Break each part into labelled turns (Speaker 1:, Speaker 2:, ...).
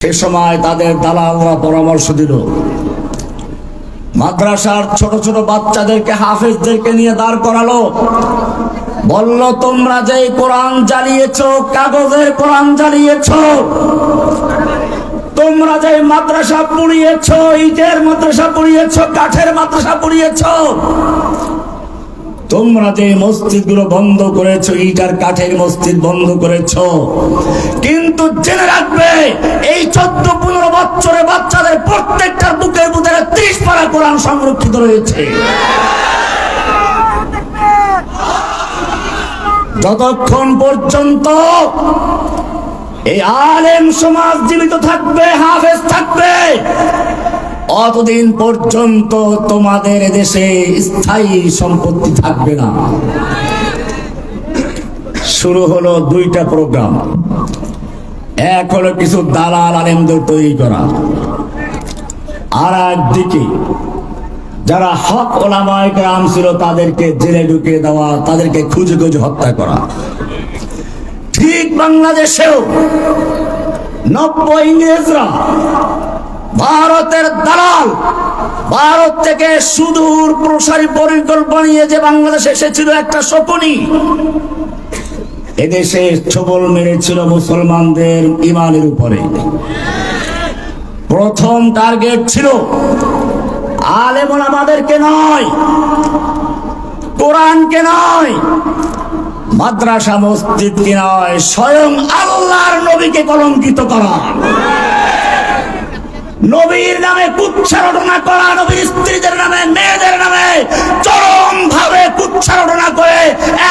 Speaker 1: সে সময় তাদের দালালরা পরামর্শ দিল, মাদ্রাসার ছোট ছোট বাচ্চাদেরকে, হাফেজদেরকে নিয়ে দাঁড় করালো। বলল, তোমরা যে কোরআন জ্বালিয়েছো, কাগজের কোরআন জ্বালিয়েছো, তোমরা যে মাদ্রাসা পুড়িয়েছো, ইটের মাদ্রাসা পুড়িয়েছো, কাঠের মাদ্রাসা পুড়িয়েছো, তোমরা যে মসজিদ গুলো বন্ধ করেছো, ইট আর কাঠের মসজিদ বন্ধ করেছো, কিন্তু জেনে রাখবে এই 14-15 বছরের বাচ্চাদের প্রত্যেকটার বুকের ভিতরে 30 পারা কোরআন সংরক্ষিত রয়েছে। যতক্ষণ পর্যন্ত এই আলেম সমাজ জীবিত থাকবে, হাফেজ থাকবে, অতদিন পর্যন্ত তোমাদের দেশে স্থায়ী সম্পত্তি থাকবে না। শুরু হলো 2টা প্রোগ্রাম। এক হলো কিছু দালাল আলেমদের তৈরি করা, আর একদিকে যারা হক ওলামায়ে কেরাম ছিল তাদেরকে জেলে ঢুকিয়ে দেওয়া, তাদেরকে খুঁজে খুঁজে হত্যা করা। ঠিক বাংলাদেশেও নব্য ইংরেজরা, ভারতের দালাল, ভারত থেকে সুদূর প্রসারী পরিকল্পনা নিয়ে যে বাংলাদেশে এসেছিল একটা শকুনি, এদেশে ছবল মেরেছিল মুসলমানদের ইমানের উপরে। প্রথম টার্গেট ছিল আলেম ওলামাদেরকে নয়, কোরআনকে নয়, মাদ্রাসা মসজিদকে নয়, স্বয়ং আল্লাহর নবীকে কলঙ্কিত করা, নবীর নামে কুচ্ছারটনা করা, নবীর স্ত্রীদের নামে, মেয়েদের নামে চরম ভাবে কুচ্ছারটনা করে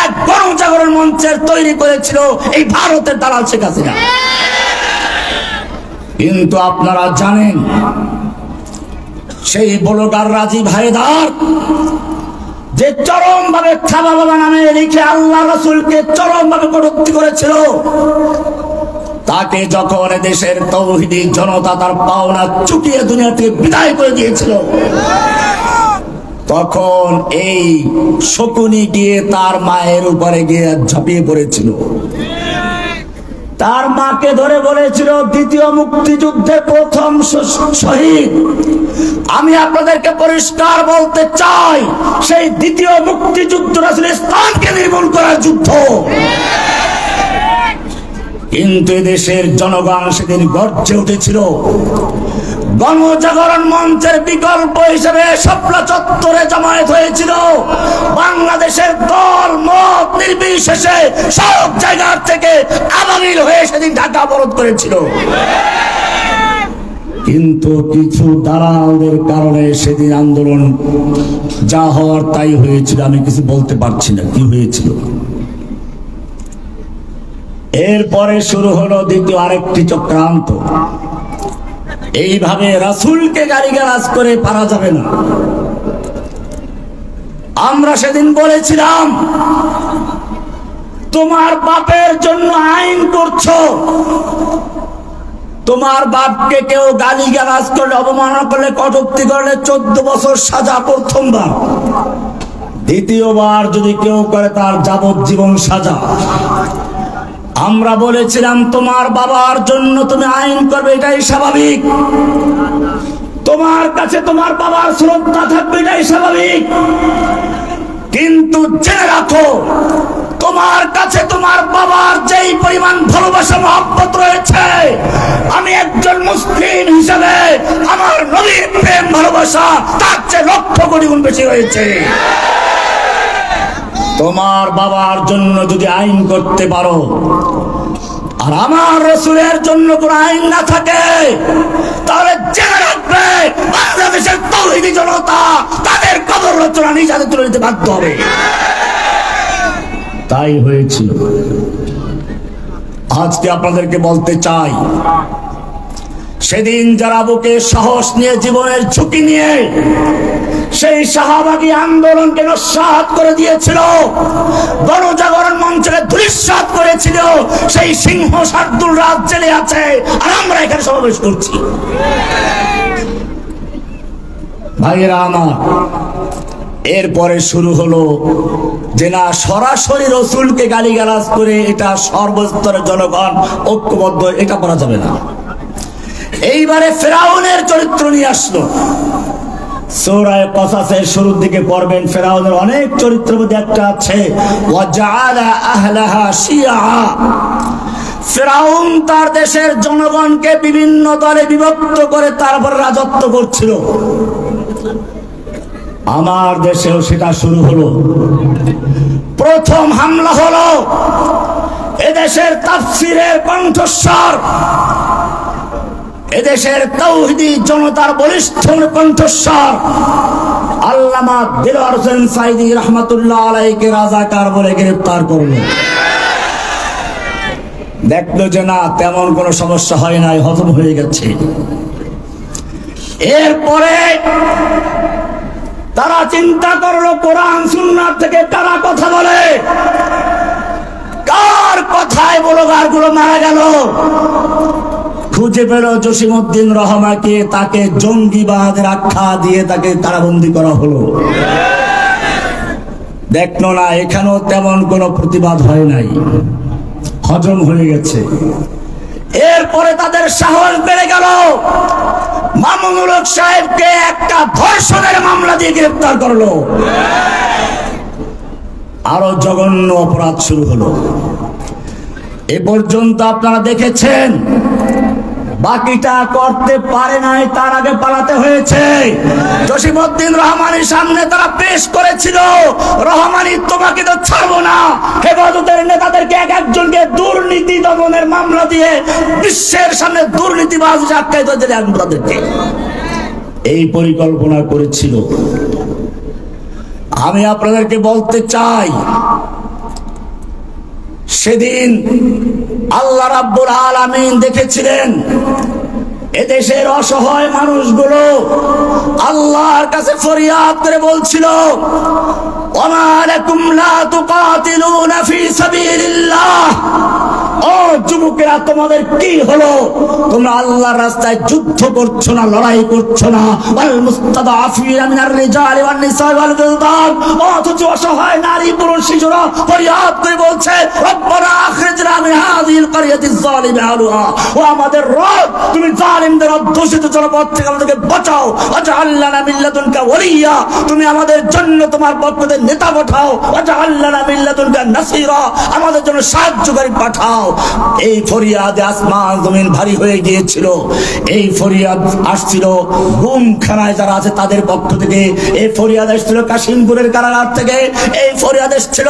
Speaker 1: এক গণজাগরণ মঞ্চের তৈরি করেছিল এই ভারতের দালাল শেখ হাসিনা। কিন্তু আপনারা জানেন, সেই ব্লগার রাজীব হায়দার যে চরম ভাবে খাবা বাবা নামে লিখে আল্লাহ রাসূলকে চরম ভাবে কটূক্তি করেছিল, তাকে যখন দেশের তৌহিদি জনতা তার পাওনা চুকিয়ে দুনিয়া থেকে বিদায় করে দিয়েছিল, তখন এই শকুনি গিয়ে তার মায়ের উপরে গিয়ে ঝাঁপিয়ে পড়েছিল। তার মাকে ধরে বলেছিল, দ্বিতীয় মুক্তিযুদ্ধের প্রথম শহীদ। আমি আপনাদেরকে পরিষ্কার বলতে চাই, সেই দ্বিতীয় মুক্তিযুদ্ধ রাসূল ইসলামকে নির্মূল করার যুদ্ধ। কিন্তু দেশের জনগণ সেদিন গর্জে উঠেছিল। গণজাগরণ মঞ্চের বিকল্প হিসেবে শাপলা চত্বরে জমায়েত হয়েছিল। বাংলাদেশের দল মত নির্বিশেষে সব জায়গা থেকে আবাবিল হয়ে সেদিন ঢাকা অবরোধ করেছিল। কিন্তু কিছু দালালদের কারণে সেদিন আন্দোলন যা হওয়ার তাই হয়েছিল। আমি কিছু বলতে পারছি না কি হয়েছিল। এরপরে শুরু হলো দ্বিতীয় আরেকটি চক্রান্ত। এইভাবে রাসূলকে গালিগালাজ করে পারা যাবে না। আমরা সেদিন বলেছিলাম, তোমার বাপের জন্য আইন করছো, তোমার বাপকে কেউ গালিগালাজ করলে, অবমাননা করলে, কটূক্তি করলে 14 বছর সাজা প্রথমবার, দ্বিতীয়বার যদি কেউ করে তার যাবজ্জীবন সাজা। আমরা বলেছিলাম, তোমার বাবার জন্য তুমি আইন করবে, এটাই স্বাভাবিক। তোমার কাছে তোমার বাবার শ্রদ্ধা থাকবে, এটাই স্বাভাবিক। কিন্তু জেনে রাখো, তোমার কাছে তোমার বাবার যেই পরিমাণ ভালোবাসা মহব্বত রয়েছে, আমি একজন মুসলিম হিসেবে আমার নবীর প্রেম ভালোবাসা তার চেয়ে লক্ষ কোটি গুণ বেশি রয়েছে। তোমার বাবার জন্য যদি আইন করতে পারো, আর আমার রাসূলের জন্য কোন আইন না থাকে, তাহলে জেনে রাখবে বাংলাদেশের তৌহিদি জনতা তাদের কবর রচনা নিজ হাতে তুলে নিতে বাধ্য হবে। তাই হয়েছিল। আজকে আপনাদেরকে বলতে চাই, সেদিন যারা বুকে সাহস নিয়ে, জীবনের ঝুঁকি নিয়ে সেই শাহবাগী আন্দোলনকে নস্যাৎ করে দিয়েছিল, গণজাগরণ মঞ্চকে ধূলিসাৎ করেছিল, সেই সিংহ শার্দুল রাজ জেলে আছে, আর আমরা এখানে সমাবেশ করছি। ভাইয়েরা আমার, এরপরে শুরু হলো যে না, সরাসরি রাসূলকে গালিগালাজ করে এটা সর্বস্তরের জনগণ ঐক্যবদ্ধ, এটা করা যাবে না। এইবারে ফেরাউনের চরিত্র নিয়ে আসলো। সূরা কসাসের শুরুর দিকে পড়বেন, ফেরাউনের অনেক চরিত্রের মধ্যে একটা আছে ওয়াজআলা আহলাহা শিয়া। ফেরাউন তার দেশের জনগণকে বিভিন্ন দলে বিভক্ত করে তারপর রাজত্ব করছিল। আমার দেশেও সেটা শুরু হলো। প্রথম হামলা হলো এদেশের তাফসীরের কণ্ঠস্বর, এদেশের তাওহীদি জনতার বলিষ্ঠ কণ্ঠস্বর আল্লামা দিলওয়ার হোসেন সাঈদী রাহমাতুল্লাহ আলাইহিকে রাজাকার বলে গ্রেফতার করলো। দেখলো যে না, তেমন কোনো সমস্যা হয় নাই, হজম হয়ে গেছে। এরপরে তারা চিন্তা করলো কোরআন সুন্নাহ থেকে কারা কথা বলে, কার কথায় ব্লগার গুলো মারা গেল। খুঁজে পেল জসিমউদ্দিন রহমাকে, তাকে জঙ্গিবাদের আখ্যা দিয়ে তাকে কারাবন্দী করা হলো। দেখলো না, এখানেও তেমন কোনো প্রতিবাদ হয় নাই, হজম হয়ে গেছে। এরপরে তাদের সাহস বেড়ে গেল, মামুনুল হক সাহেবকে একটা ধর্ষণের মামলা দিয়ে গ্রেফতার করলো। আরো জঘন্য অপরাধ শুরু হলো। এ পর্যন্ত আপনারা দেখেছেন, বাকিটা করতে পারে নাই, তার আগে পালাতে হয়েছে। জসিমউদ্দিন রহমানের সামনে তারা পেশ করেছিল, রহমানি তোমাকে তো ছাড়বো না, হেফাজতের নেতাদেরকে এক একজনকে দুর্নীতি দমনের মামলা দিয়ে বিশ্বের সামনে দুর্নীতিবাজ আখ্যায়িত দিলে তাদেরকে এই পরিকল্পনা করেছিল। আমি আপনাদেরকে বলতে চাই, সেদিন আল্লাহ রাব্বুল আলামিন দেখেছিলেন এদেশের অসহায় মানুষগুলো আল্লাহর কাছে ফরিয়াদ করে বলছিল, ওমা লাকুম লা তুকাতিলুনা ফি সাবিলিল্লাহ। ও যুবকেরা, তোমাদের কি হলো? তোমরা আল্লাহর রাস্তায় যুদ্ধ করছো না, লড়াই করছো না। ওয়াল মুস্তাদআফিনা মিনার রিজালি ওয়ান নিসা ওয়াল বিলদান। অথচ অসহায় নারী পুরুষ শিশুরা ফরিয়াদ করে বলছে, রব্বানা আখরিজনা মিন হাযিহিল ক্বরিয়াতিজ যালিমি আহলুহা। ও আমাদের রব, তুমি জালিমদের অধ্যুষিত জনপদ থেকে আমাদেরকে বাঁচাও। ওয়াজআল লানা মিন লাদুনকা ওয়ালিয়্যা, তুমি আমাদের জন্য তোমার পক্ষ থেকে নেতা পাঠাও। ওয়াজআল লানা মিন লাদুনকা নাসীরা, আমাদের জন্য সাহায্যকারী পাঠাও। এই ফরিয়াদে আসমান জমিন ভারী হয়ে গিয়েছিল। এই ফরিয়াদ আসছিল গুমখানায় যারা আছে তাদের পক্ষ থেকে, এই ফরিয়াদ আসছিল কাশিমপুরের কারাগার থেকে, এই ফরিয়াদ এসেছিল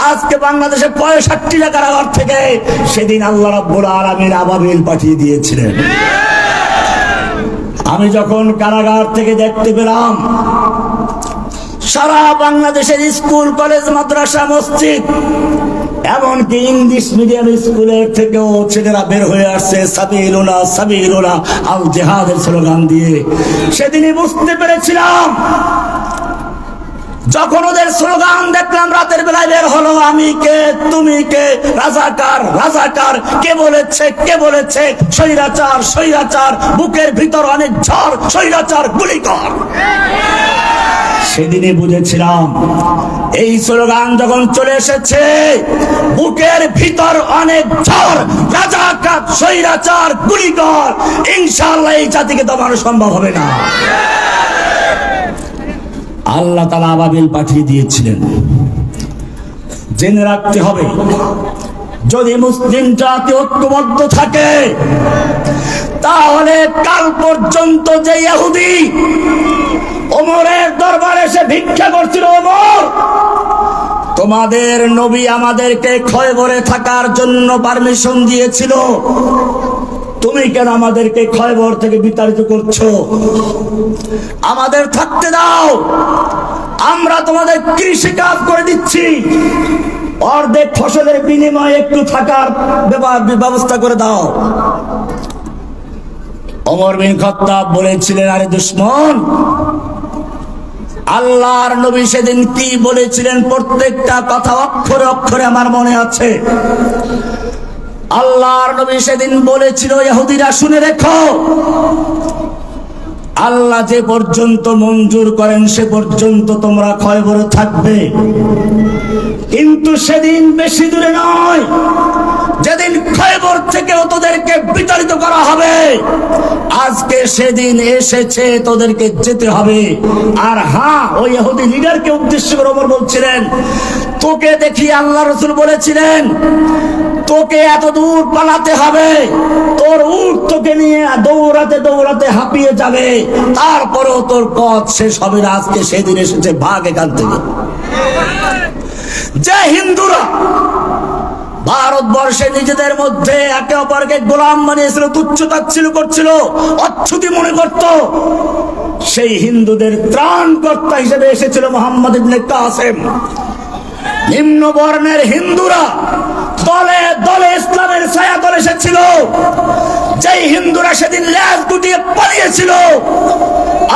Speaker 1: আজকে বাংলাদেশের 65টা কারাগার থেকে। সেদিন আল্লাহ রাব্বুল আলামিন আবাবিল পাঠিয়ে দিয়েছিলেন। আমি যখন কারাগার থেকে দেখতে পেলাম সারা বাংলাদেশের স্কুল কলেজ মাদ্রাসা মসজিদ এমনকি ইংলিশ মিডিয়াম স্কুলের থেকেও ছেলেরা বের হয়ে আসছে সাবিলুনা সাবিলুনা আল জিহাদের স্লোগান দিয়ে, সেদিনই বুঝতে পেরেছিলাম। যখন ওদের স্লোগান দেখলাম রাতের বেলায় বের হলো, আমি কে তুমি কে, রাজাকার রাজাকার, কে বলেছে কে বলেছে, স্বৈরাচার স্বৈরাচার, বুকের ভিতর অনেক ঝড়, স্বৈরাচার গুলি কর। সেদিনই বুঝেছিলাম এই স্লোগান যখন চলে এসেছে, বুকের ভিতর অনেক ঝড়, রাজাকার স্বৈরাচার গুলি কর, ইনশাআল্লাহ এই জাতিকে দমানো সম্ভব হবে না। আল্লাহ তাআলা আবাবিল পাঠিয়ে দিয়েছিলেন। জেনে রাখতে হবে, যদি মুসলিম জাতি ঐক্যবদ্ধ থাকে তাহলে কাল পর্যন্ত যে ইহুদি ওমরের দরবারে এসে ভিক্ষা করছিল, ওমর তোমাদের নবী আমাদেরকে খয়বরে থাকার জন্য পারমিশন দিয়েছিল, তুমি কেন আমাদেরকে খয়বর থেকে বিতাড়িত করছো? আমাদের থাকতে দাও, আমরা তোমাদের কৃষি কাজ করে দিচ্ছি, অর্ধেক ফসলের বিনিময়ে একটু থাকার ব্যবস্থা করে দাও। ওমর বিন খাত্তাব বলেছিলেন, আরে দুশমন, আল্লাহর নবী সেদিন কি বলেছিলেন প্রত্যেকটা কথা অক্ষরে অক্ষরে আমার মনে আছে। আল্লাহর নবী সেদিন বলেছিল, ইহুদিরা শুনে রেখো, আল্লাহ যে পর্যন্ত মঞ্জুর করেন সে পর্যন্ত তোমরা খয়বরে থাকবে, কিন্তু সেদিন বেশি দূরে নয়, যেদিন খয়বর থেকে তোদেরকে বিতাড়িত করা হবে, সেদিন এসেছে, তোদেরকে যেতে হবে। আর হ্যাঁ, ওই ইহুদি লিডারকে উদ্দেশ্য করে ওমর বলছিলেন, তোকে দেখি আল্লাহ রাসূল বলেছিলেন তোকে এত দূর পালাতে হবে, তোর উট তোকে নিয়ে দৌড়াতে দৌড়াতে হাঁপিয়ে যাবে, তারপরেও তোর পথ শেষ হবে না। আজকে সেদিন এসেছে, ভাগ এখান থেকে। যে হিন্দুরা ভারতবর্ষে নিজেদের মধ্যে একে অপরকে গোলাম বানিয়েছিল, তুচ্ছ তাচ্ছিল্য করছিল, অচ্ছুতি মনে করত, সেই হিন্দুদের ত্রাণকর্তা হিসেবে এসেছিল মুহাম্মদ ইবনে কাসেম। নিম্ন বর্ণের হিন্দুরা দলে দলে ইসলামের ছায়াতলে এসেছিল। যেই হিন্দুরা সেদিন লেজ গুটিয়ে পালিয়েছিল,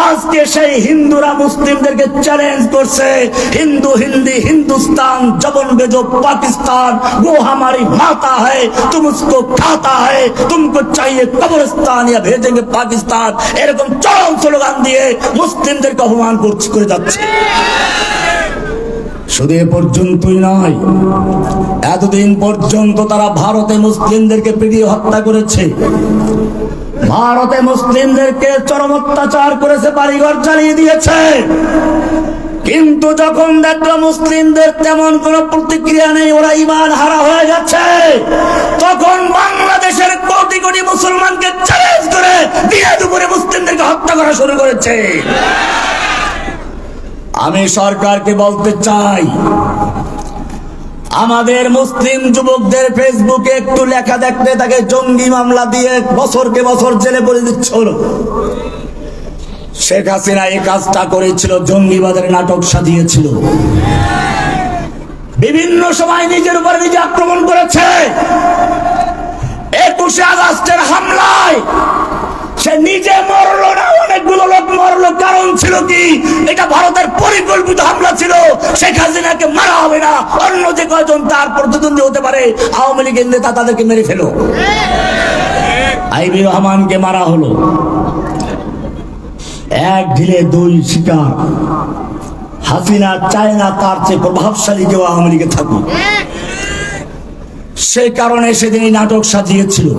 Speaker 1: আজকে সেই হিন্দুরা মুসলিমদেরকে চ্যালেঞ্জ করছে, হিন্দু হিন্দি হিন্দুস্তান জবন বেজো পাকিস্তান, वो हमारी माता है, तुम उसको खाता है, तुमको चाहिए कब्रिस्तान या भेजेंगे पाकिस्तान। এরকম চরম স্লোগান দিয়ে মুসলিমদেরকে অপমান করে যাচ্ছে। শুধু এ পর্যন্তই নয়, এতদিন পর্যন্ত তারা ভারতে মুসলিমদেরকে পিটিয়ে হত্যা করেছে, ভারতে মুসলিমদেরকে চরম অত্যাচার করেছে, বাড়িঘর জ্বালিয়ে দিয়েছে। কিন্তু যখন দেখলো মুসলিমদের তেমন কোন প্রতিক্রিয়া নেই, ওরা ঈমান হারা হয়ে গেছে, তখন বাংলাদেশের কোটি কোটি মুসলমানকে চ্যালেঞ্জ করে দিনে দুপুরে মুসলিমদেরকে হত্যা করা শুরু করেছে। আমি সরকারকে বলতে চাই, আমাদের মুসলিম যুবকদের ফেসবুকে একটু লেখা দেখতে তাকে জঙ্গি মামলা দিয়ে বছরকে বছর জেলে পড়ে দিচ্ছিল। শেখ হাসিনা এই কাজটা করেছিল, জঙ্গিবাদের নাটক সাজিয়েছিল, বিভিন্ন সময় নিজের উপর নিজে আক্রমণ করেছে। 21শে আগস্টের হামলায় সে নিজে মরলো না, অনেকগুলো লোক মরলো। কারণ ছিল কি? এটা ভারতের পরিকল্পিত হামলা ছিল। শেখ হাসিনাকে মারা হবে না, অন্য যে কয়জন তার প্রতিদ্বন্দ্বী হতে পারে আওয়ামী লীগের নেতা, তাদেরকে মেরে ফেলো। আইবি রহমানকে মারা হলো, এক ঢিলে দুই শিকার। হাসিনা চায় না তার চেয়ে প্রভাবশালী কেউ আওয়ামী লীগে থাকুক, সেই কারণে সেদিন নাটক সাজিয়েছিল।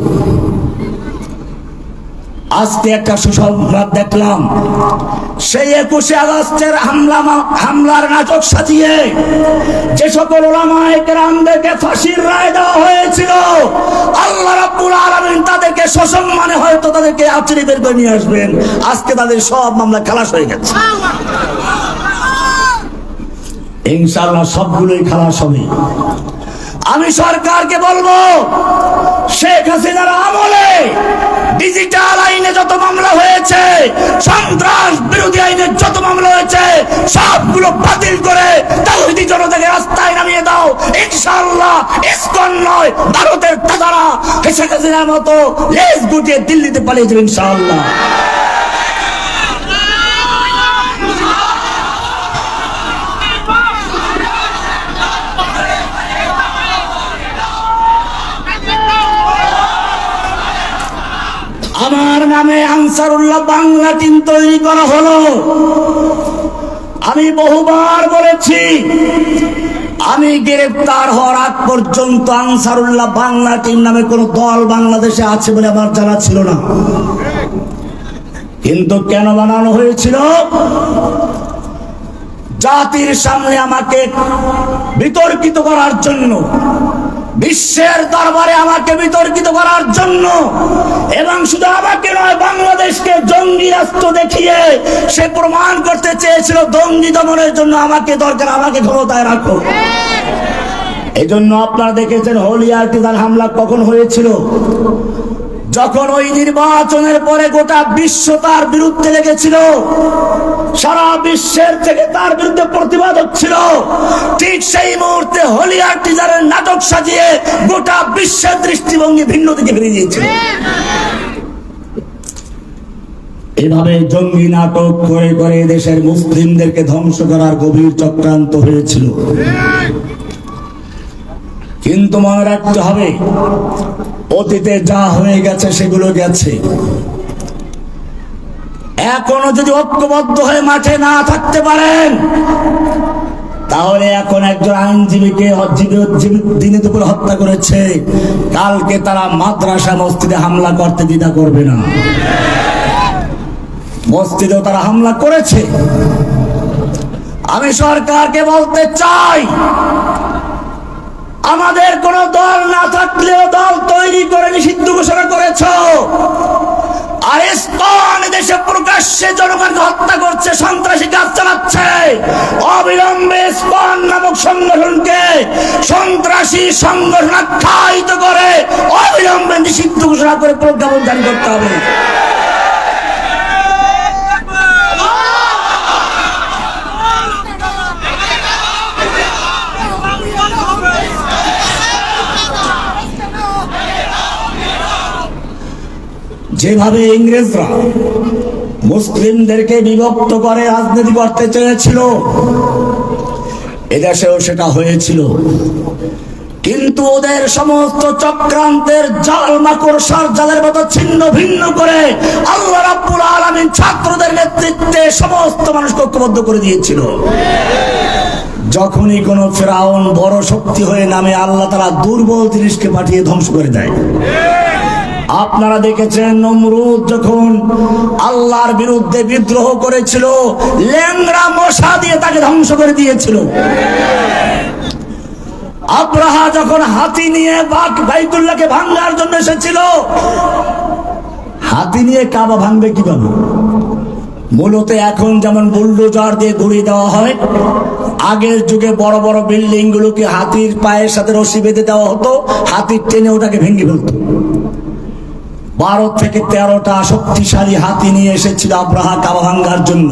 Speaker 1: আজকে একটা সুসংবাদ দেখলাম, সেই 21শে আগস্টের হামলার নাটক সাজিয়ে যে সকল উলামায়ে কেরামদেরকে ফাঁসির রায় দেওয়া হয়েছিল, আল্লাহ রাব্বুল আলামিন তাদেরকে সসম্মানে হয়তো তাদেরকে আচরি বের করে নিয়ে আসবেন। আজকে তাদের সব মামলা খালাস হয়ে গেছে, ইনশাআল্লাহ সবগুলোই খালাস হবে। আমি সরকারকে বলবো, শেখ হাসিনার আমলে ডিজিটাল আইনে যত মামলা হয়েছে, সন্ত্রাস বিরোধী আইনে যত মামলা হয়েছে, সবগুলো বাতিল করে তাওহীদি জনতাকে রাস্তায় নামিয়ে দাও। ইনশাআল্লাহ ইসকন নয়, ভারতের দাদারা শেখ হাসিনার মতো লেজ গুটিয়ে দিল্লিতে পালিয়ে যাবে ইনশাআল্লাহ। আমার নামে আনসারুল্লাহ বাংলা টিম তৈরি করা হলো। আমি বহুবার বলেছি, আমি গ্রেফতার হওয়ার আগ পর্যন্ত আনসারুল্লাহ বাংলা টিম নামে কোন দল বাংলাদেশে আছে বলে আমার জানা ছিল না। কিন্তু কেন বানানো হয়েছিল? জাতির সামনে আমাকে বিতর্কিত করার জন্য, বিশ্বের দরবারে আমাকে বিতর্কিত করার জন্য, এবং শুধু আমাকে নয়, বাংলাদেশকে জঙ্গি রাষ্ট্র দেখিয়ে সে প্রমাণ করতে চেয়েছিল জঙ্গি দমনের জন্য আমাকে দরকার, আমাকে ক্ষমতায় রাখো। এই জন্য আপনারা দেখেছেন হলিয়াটিজার হামলা কখন হয়েছিল? যখন ওই নির্বাচনের পরে গোটা বিশ্ব তার বিরুদ্ধে লেগেছিল, সারা বিশ্বের থেকে তার বিরুদ্ধে প্রতিবাদ হচ্ছিল, ঠিক সেই মুহূর্তে হলিয়াটিজারের নাটক সাজিয়ে গোটা বিশ্বের দৃষ্টিভঙ্গি ভিন্ন দিকে ফিরে দিয়েছিল। এভাবে জঙ্গি নাটক করে করে দেশের মুসলিমদেরকে ধ্বংস করার গভীর চক্রান্ত হয়েছিল। কিন্তু মনে রাখতে হবে, অতীতে যা হয়ে গেছে সেগুলো গেছে। এখনো যদি ঐক্যবদ্ধ হয়ে মাঠে না থাকতে পারেন, তাহলে এখন একজন আইনজীবীকে দিনে দুপুরে হত্যা করেছে, কালকে তারা মাদ্রাসা মসজিদে হামলা করতে দ্বিধা করবে না। মসজিদেও তারা হামলা করেছে। আমি সরকারকে বলতে চাই, আমাদের কোন দল না থাকলেও দল তৈরি করে নিষিদ্ধ ঘোষণা করেছ, আর ইসকন দেশে প্রকাশ্যে জনগণকে হত্যা করছে, সন্ত্রাসী কাজ চালাচ্ছে। অবিলম্বে ইসকন নামক সংগঠনকে সন্ত্রাসী সংগঠন আখ্যায়িত করে অবিলম্বে নিষিদ্ধ ঘোষণা করে প্রজ্ঞাপন জারি করতে হবে। যেভাবে ইংরেজরা মুসলিমদেরকে বিভক্ত করে রাজনীতি করতে চেয়েছিল, এদেশেও সেটা হয়েছিল। কিন্তু ওদের সমস্ত চক্রান্তের জাল মাকড়সার জালের মতো ছিন্ন ভিন্ন করে আল্লাহ রাব্বুল আলামিন ছাত্রদের নেতৃত্বে সমস্ত মানুষকে ঐক্যবদ্ধ করে দিয়েছিল। যখনই কোন ফেরাউন বড় শক্তি হয়ে নামে, আল্লাহ তাআলা দুর্বল জিনিসকে পাঠিয়ে ধ্বংস করে দেয়। আপনারা দেখেছেন নমরুদ যখন আল্লাহর বিরুদ্ধে বিদ্রোহ করেছিল, ল্যাংড়া মশা দিয়ে তাকে ধ্বংস করে দিয়েছিল। আব্রাহা যখন হাতি নিয়ে বাইতুল্লাহকে ভাঙার জন্য এসেছিল, হাতি নিয়ে কাবা ভাঙবে কিভাবে? মূলত এখন যেমন বুলডোজার দিয়ে ঘুরিয়ে দেওয়া হয়, আগের যুগে বড় বড় বিল্ডিং গুলোকে হাতির পায়ের সাথে রশি বেঁধে দেওয়া হতো, হাতির টেনে ওটাকে ভেঙে ফেলতো। 12 থেকে 13টা শক্তিশালী হাতি নিয়ে এসেছিল আব্রাহা কাবা ভাঙার জন্য।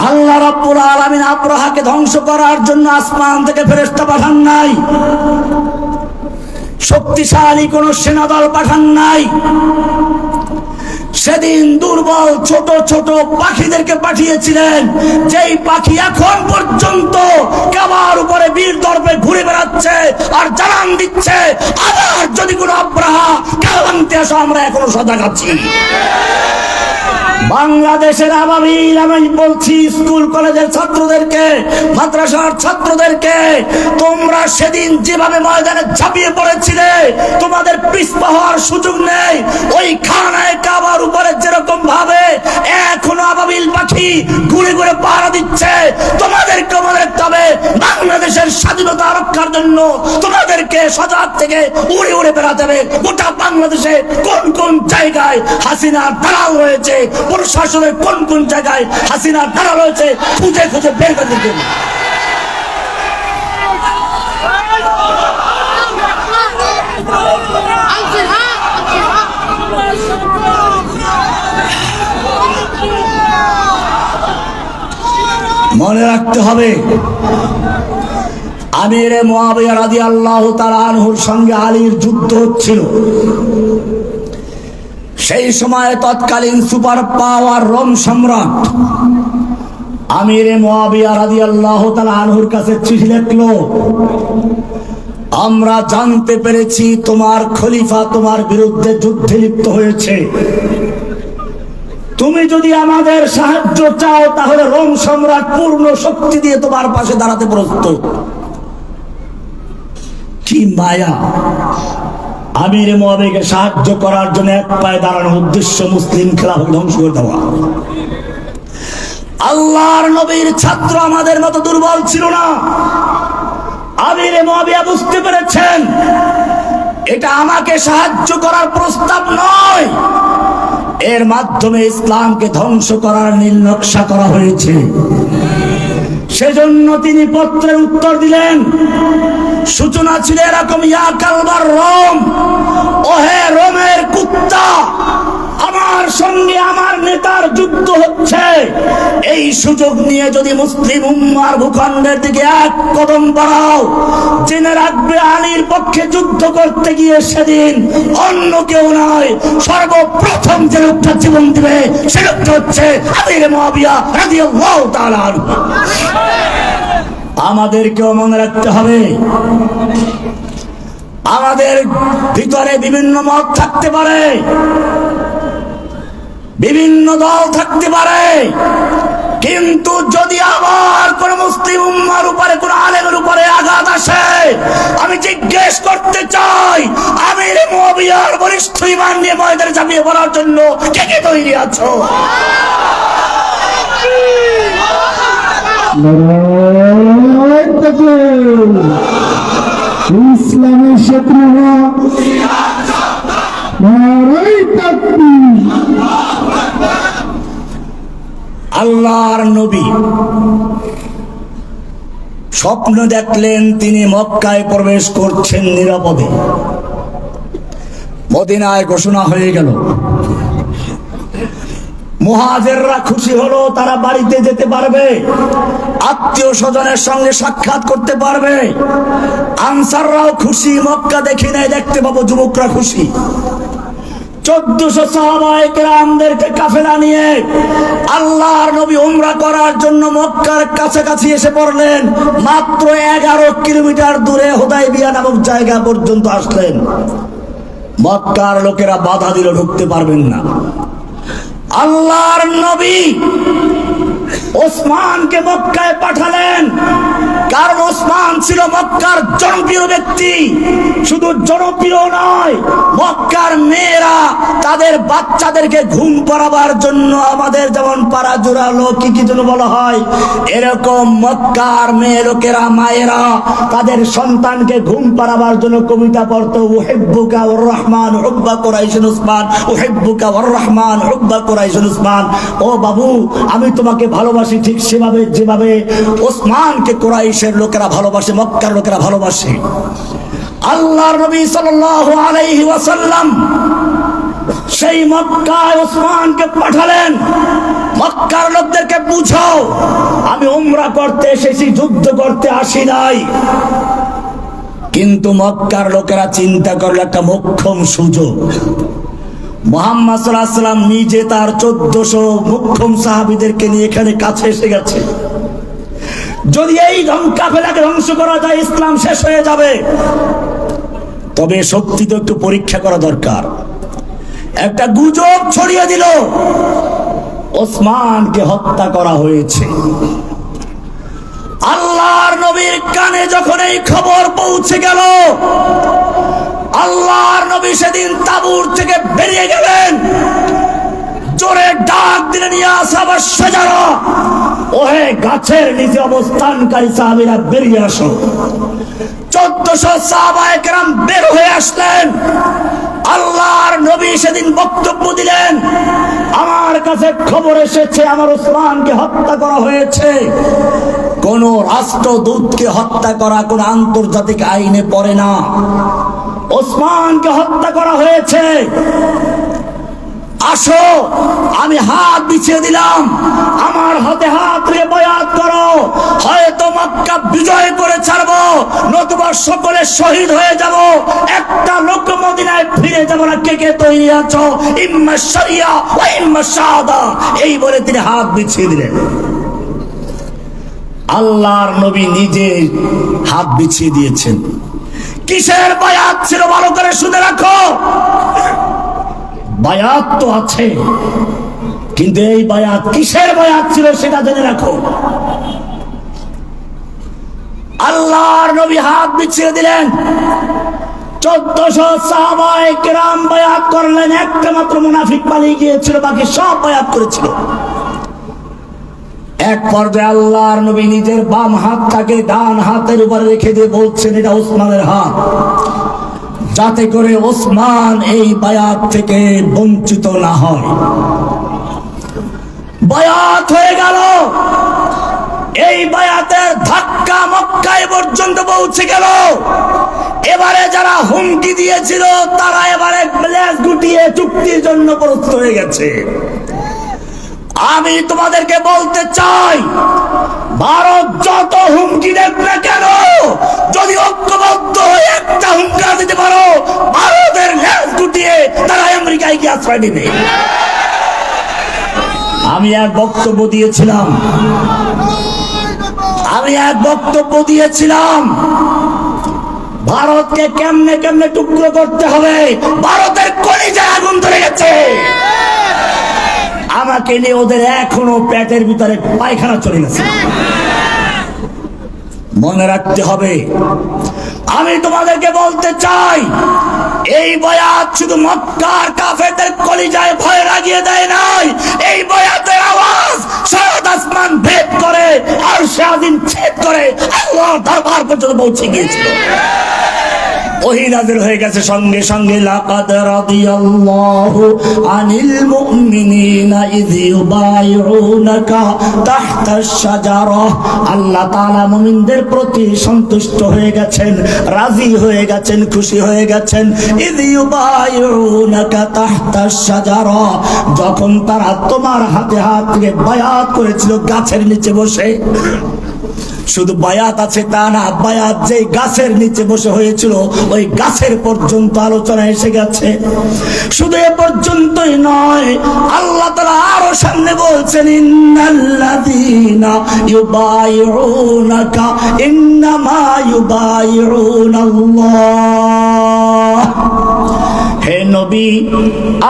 Speaker 1: আল্লাহ রাব্বুল আলামিন আব্রাহাকে ধ্বংস করার জন্য আসমান থেকে ফেরেশতা পাঠান নাই, শক্তিশালী কোন সেনাদল পাঠান নাই। সেদিন দুর্বল ছোট ছোট পাখিদেরকে পাঠিয়েছিলেন, যেই পাখি এখন পর্যন্ত কাবার উপরে বীর দর্পে ঘুরে বেড়াচ্ছে আর জানান দিচ্ছে, আবার যদি কোনো আব্রাহা কাবা ভাঙতে আসো, আমরা এখনো সজাগ আছি। বাংলাদেশের আবাবিল, আমি বলছি স্কুল কলেজের ছাত্রদেরকে, মাদ্রাসার ছাত্রদেরকে, তোমরা সেদিন যেভাবে ময়দানে ঝাঁপিয়ে পড়েছিলে, তোমাদের পিছপা হওয়ার সুযোগ নেই। ওই খানায় কাবার উপরে যেরকম ভাবে এখনো আবাবিল পাখি ঘুরে ঘুরে পাহারা দিচ্ছে, তোমাদেরকে মনে রাখতে হবে, বাংলাদেশের স্বাধীনতা রক্ষার জন্য তোমাদেরকে সজাগ থেকে উড়ে উড়ে বেড়াতে হবে। গোটা বাংলাদেশে কোন কোন জায়গায় হাসিনার দালাল রয়েছে, প্রশাসনের কোন কোন জায়গায় হাসিনার দালাল রয়েছে, খুঁজে খুঁজে বের করে দিতে হবে। মনে রাখতে হবে, আমিরে মুআবিয়া রাদিয়াল্লাহু তাআলা আনহুর সঙ্গে আলীর যুদ্ধ হচ্ছিল। সেই সময় তৎকালীন সুপার পাওয়ার রোম সম্রাট আমিরে মুআবিয়া রাদিয়াল্লাহু তাআলা আনহুর কাছে চিঠি লিখলো, আমরা জানতে পেরেছি তোমার খলিফা তোমার বিরুদ্ধে যুদ্ধে লিপ্ত হয়েছে। তুমি যদি আমাদের সাহায্য চাও, তাহলে রোম সম্রাট পূর্ণ শক্তি দিয়ে তোমার পাশে দাঁড়াতে প্রস্তুত। কি মায়া! আমিরে মুআবিয়াকে সাহায্য করার জন্য এক পায়ে দাঁড়ানোর উদ্দেশ্য মুসলিম খেলাফত ধ্বংস করে দেওয়া। আল্লাহর নবীর ছাত্র আমাদের মতো দুর্বল ছিল না। আমিরে মুআবিয়া বুঝতে পেরেছেন, এটা আমাকে সাহায্য করার প্রস্তাব নয়, এর মাধ্যমে ইসলামকে ধ্বংস করার নীল নকশা করা হয়েছে। সেজন্য তিনি পত্রের উত্তর দিলেন। সূচনা ছিল এরকম, ইয়া কালবার রোম, ওহে রোমের কুত্তা, আমার সঙ্গে আমার নেতার যুদ্ধ হচ্ছে। এই সুযোগ নিয়ে যদি মুসলিম উম্মার ভূখণ্ডের দিকে এক কদম বাড়াও, জেনে রাখবে আলীর পক্ষে যুদ্ধ করতে গিয়ে সেদিন অন্য কেউ নয়, সর্বপ্রথম যে লোকটা জীবন দিবে সে লোকটা হচ্ছে আমিরে মুআবিয়া রাদিয়াল্লাহু তাআলা আনহু। আমাদেরকেও মনে রাখতে হবে, আমাদের ভিতরে বিভিন্ন মত থাকতে পারে, বিভিন্ন দল থাকতে পারে, কিন্তু যদি আবার কোন মুসলিম উম্মার উপরে, কোন আলেমের উপরে আঘাত আসে, আমি জিজ্ঞেস করতে চাই, আমিরে মুআবিয়ার বলিষ্ঠ ঈমান নিয়ে ময়দানে ঝাঁপিয়ে পড়ার জন্য কে কে তৈরি আছো?
Speaker 2: ইসলামের শত্রুরা
Speaker 1: আল্লাহর নবী স্বপ্ন দেখলেন তিনি মক্কায় প্রবেশ করছেন নিরাপদে। মদিনায় ঘোষণা হয়ে গেল। মুহাজিররা খুশি হলো, তারা বাড়িতে যেতে পারবে, আত্মীয় স্বজনের সঙ্গে সাক্ষাৎ করতে পারবে। আনসাররাও খুশি, মক্কা দেখি নাই, দেখতে পাবো। যুবকরা খুশি। 1400 সাহাবায়ে কেরামদেরকে কাফেলা নিয়ে আল্লাহর নবী উমরা করার জন্য মক্কার কাছাকাছি এসে পড়লেন। মাত্র 11 কিলোমিটার দূরে হুদায়বিয়া নামক জায়গা পর্যন্ত আসলেন। মক্কার লোকেরা বাধা দিল, ঢুকতে পারবেন না। আল্লাহর নবী ওসমানকে মক্কায় পাঠালেন, কারণ ওসমান ছিল মক্কার জনপ্রিয় ব্যক্তি। শুধু জনপ্রিয় নয়, মক্কার মেয়েরা তাদের বাচ্চাদেরকে ঘুম পাড়াবার জন্য, আমাদের যেমন পাড়া জোড়ালো কি কি যেন বলা হয়, এরকম মক্কার মেয়ে লোকেরা, মায়েরা তাদের সন্তানকে ঘুম পাড়াবার জন্য কবিতা পড়তো। উহিব্বুকা ওয়ার রহমান হুব্বা কুরাইশিন উসমান, উহিব্বুকা ওয়ার রহমান হুব্বা কুরাইশিন উসমান। ও বাবু, আমি তোমাকে ভালোবাসি ঠিক সেভাবে যেভাবে ওসমানকে কুরাইশের লোকেরা ভালোবাসে, মক্কার লোকেরা ভালোবাসে। আল্লাহর নবী সাল্লাল্লাহু আলাইহি ওয়াসাল্লাম সেই মক্কায় ওসমানকে পাঠালেন, মক্কার লোকদেরকে বুঝাও, আমি উমরা করতে এসেছি, যুদ্ধ করতে আসি নাই। কিন্তু মক্কার লোকেরা চিন্তা করলো একটা মোক্ষম সুযোগ। মুহাম্মদ সাল্লাল্লাহু আলাইহি ওয়াসাল্লাম নিজে তার 1400 মুক্ষম সাহাবীদেরকে নিয়ে এখানে কাছে এসে গেছে। যদি এই কাফেলাকে ধ্বংস করা যায়, ইসলাম শেষ হয়ে যাবে। তবে শক্তি তো একটু পরীক্ষা করা দরকার। একটা গুজব ছড়িয়ে দিল ওসমানকে হত্যা করা হয়েছে। আল্লাহর নবীর কানে যখন এই খবর পৌঁছে গেল, আল্লাহর নবী সেদিন তাবুর থেকে বেরিয়ে গেলেন। জোরে ডাক দিলেন, ইয়া সাহাবা শাজারা, ওহে গাছের নিচে অবস্থানকারী সাহাবীরা বেরিয়ে আসো। 1400 সাহাবায়ে কেরাম বের হয়ে আসলেন। আল্লাহর নবী সেদিন বক্তব্য দিলেন, আমার কাছে খবর এসেছে আমার ওসমানকে হত্যা করা হয়েছে। কোন রাষ্ট্রদূতকে হত্যা করা কোন আন্তর্জাতিক আইনে পড়ে না। ওসমানকে হত্যা করা হয়েছে। আসো, আমি হাত বিছিয়ে দিলাম, আমার হাতে হাত রেখে বয়াত করো। হয়তো মক্কা বিজয় করে ছাড়বো, নতুবা সকলে শহীদ হয়ে যাব, একটা লোক মদিনায় ফিরে যাব না। কে কে তৈরি আছো? ইম্মা শরিয়া ওয়া ইম্মা শাহাদা। এই বলে তিনি হাত বিছিয়ে দিলেন। আল্লাহর নবী নিজে হাত বিছিয়ে দিয়েছেন। কিসের বায়াত ছিল ভালো করে শুনে রাখো। বায়াত তো আছে, কিন্তু এই বায়াত কিসের বায়াত ছিল সেটা জেনে রাখো। আল্লাহর নবী হাত বিছিয়ে দিলেন। 1400 সাহাবায়ে কেরাম বায়াত করলেন। একটা মাত্র মুনাফিক পালিয়ে গিয়েছিল, বাকি সব বায়াত করেছিল। এক পর্যায়ে আল্লাহর নবী নিজের বাম হাতটাকে ডান হাতের উপরে রেখে দিয়ে বলছেন, এটা ওসমানের হাত, যাতে করে ওসমান এই বায়াত থেকে বঞ্চিত না হয়। বায়াত হয়ে গেল। এই বায়াতের ধাক্কা মক্কায় পর্যন্ত পৌঁছে গেল। এবারে যারা হুমকি দিয়েছিল তারা এবারে লেজ গুটিয়ে চুক্তির জন্য প্রস্তুত হয়ে গেছে। আমি তোমাদেরকে বলতে চাই, ভারত যত হুমকি দেখ না কেন, যদি ঐক্যবদ্ধ হয়ে একটা হুমকা দিতে পারো, ভারতের লেজ গুটিয়ে তারা আমেরিকায় গিয়ে আশ্রয় নেবে। আমি এক বক্তব্য দিয়েছিলাম, ভারতকে কেমনে কেমনে টুকরো করতে হবে। ভারতের কলিজায় আগুন ধরে গেছে। আমাকে নিয়ে ওদের এখনো পেটের ভিতরে পায়খানা চলে গেছে। মনে রাখতে হবে। আমি তোমাদেরকে বলতে চাই, এই বায়াত শুধু মক্কার কাফেরদের কলিজায় ভয় লাগিয়ে দেয় না, সারাদিন ছেদ করে আল্লাহর দরবার পর্যন্ত পৌঁছে গিয়েছিল। ওহী নাযিল হয়ে গেছে সঙ্গে সঙ্গে, লাকাদ রাদিয়াল্লাহু আনিল মুমিনিনা ইয ইউবাইউনাকা তাহতাশ শাজারা। আল্লাহ তাআলা মুমিনদের প্রতি সন্তুষ্ট হয়ে গেছেন, রাজি হয়ে গেছেন, খুশি হয়ে গেছেন। ইয ইউবাইউনাকা তাহতাশ শাজারা, যখন তারা তোমার হাতে হাত দিয়ে বায়াত করেছিল গাছের নিচে বসে। শুধু বায়াত আছে তা না, বায়াত যে গাছের নিচে বসে হয়েছিল ওই গাছের পর্যন্ত আলোচনা এসে গেছে। শুধু এ পর্যন্তই নয়, আল্লাহ তাআলা আরো সামনে বলছেন, ইন্নাল্লাযীনা ইউবাইউনাকা ইন্নামা ইউবাইউনাল্লাহ। হে নবী,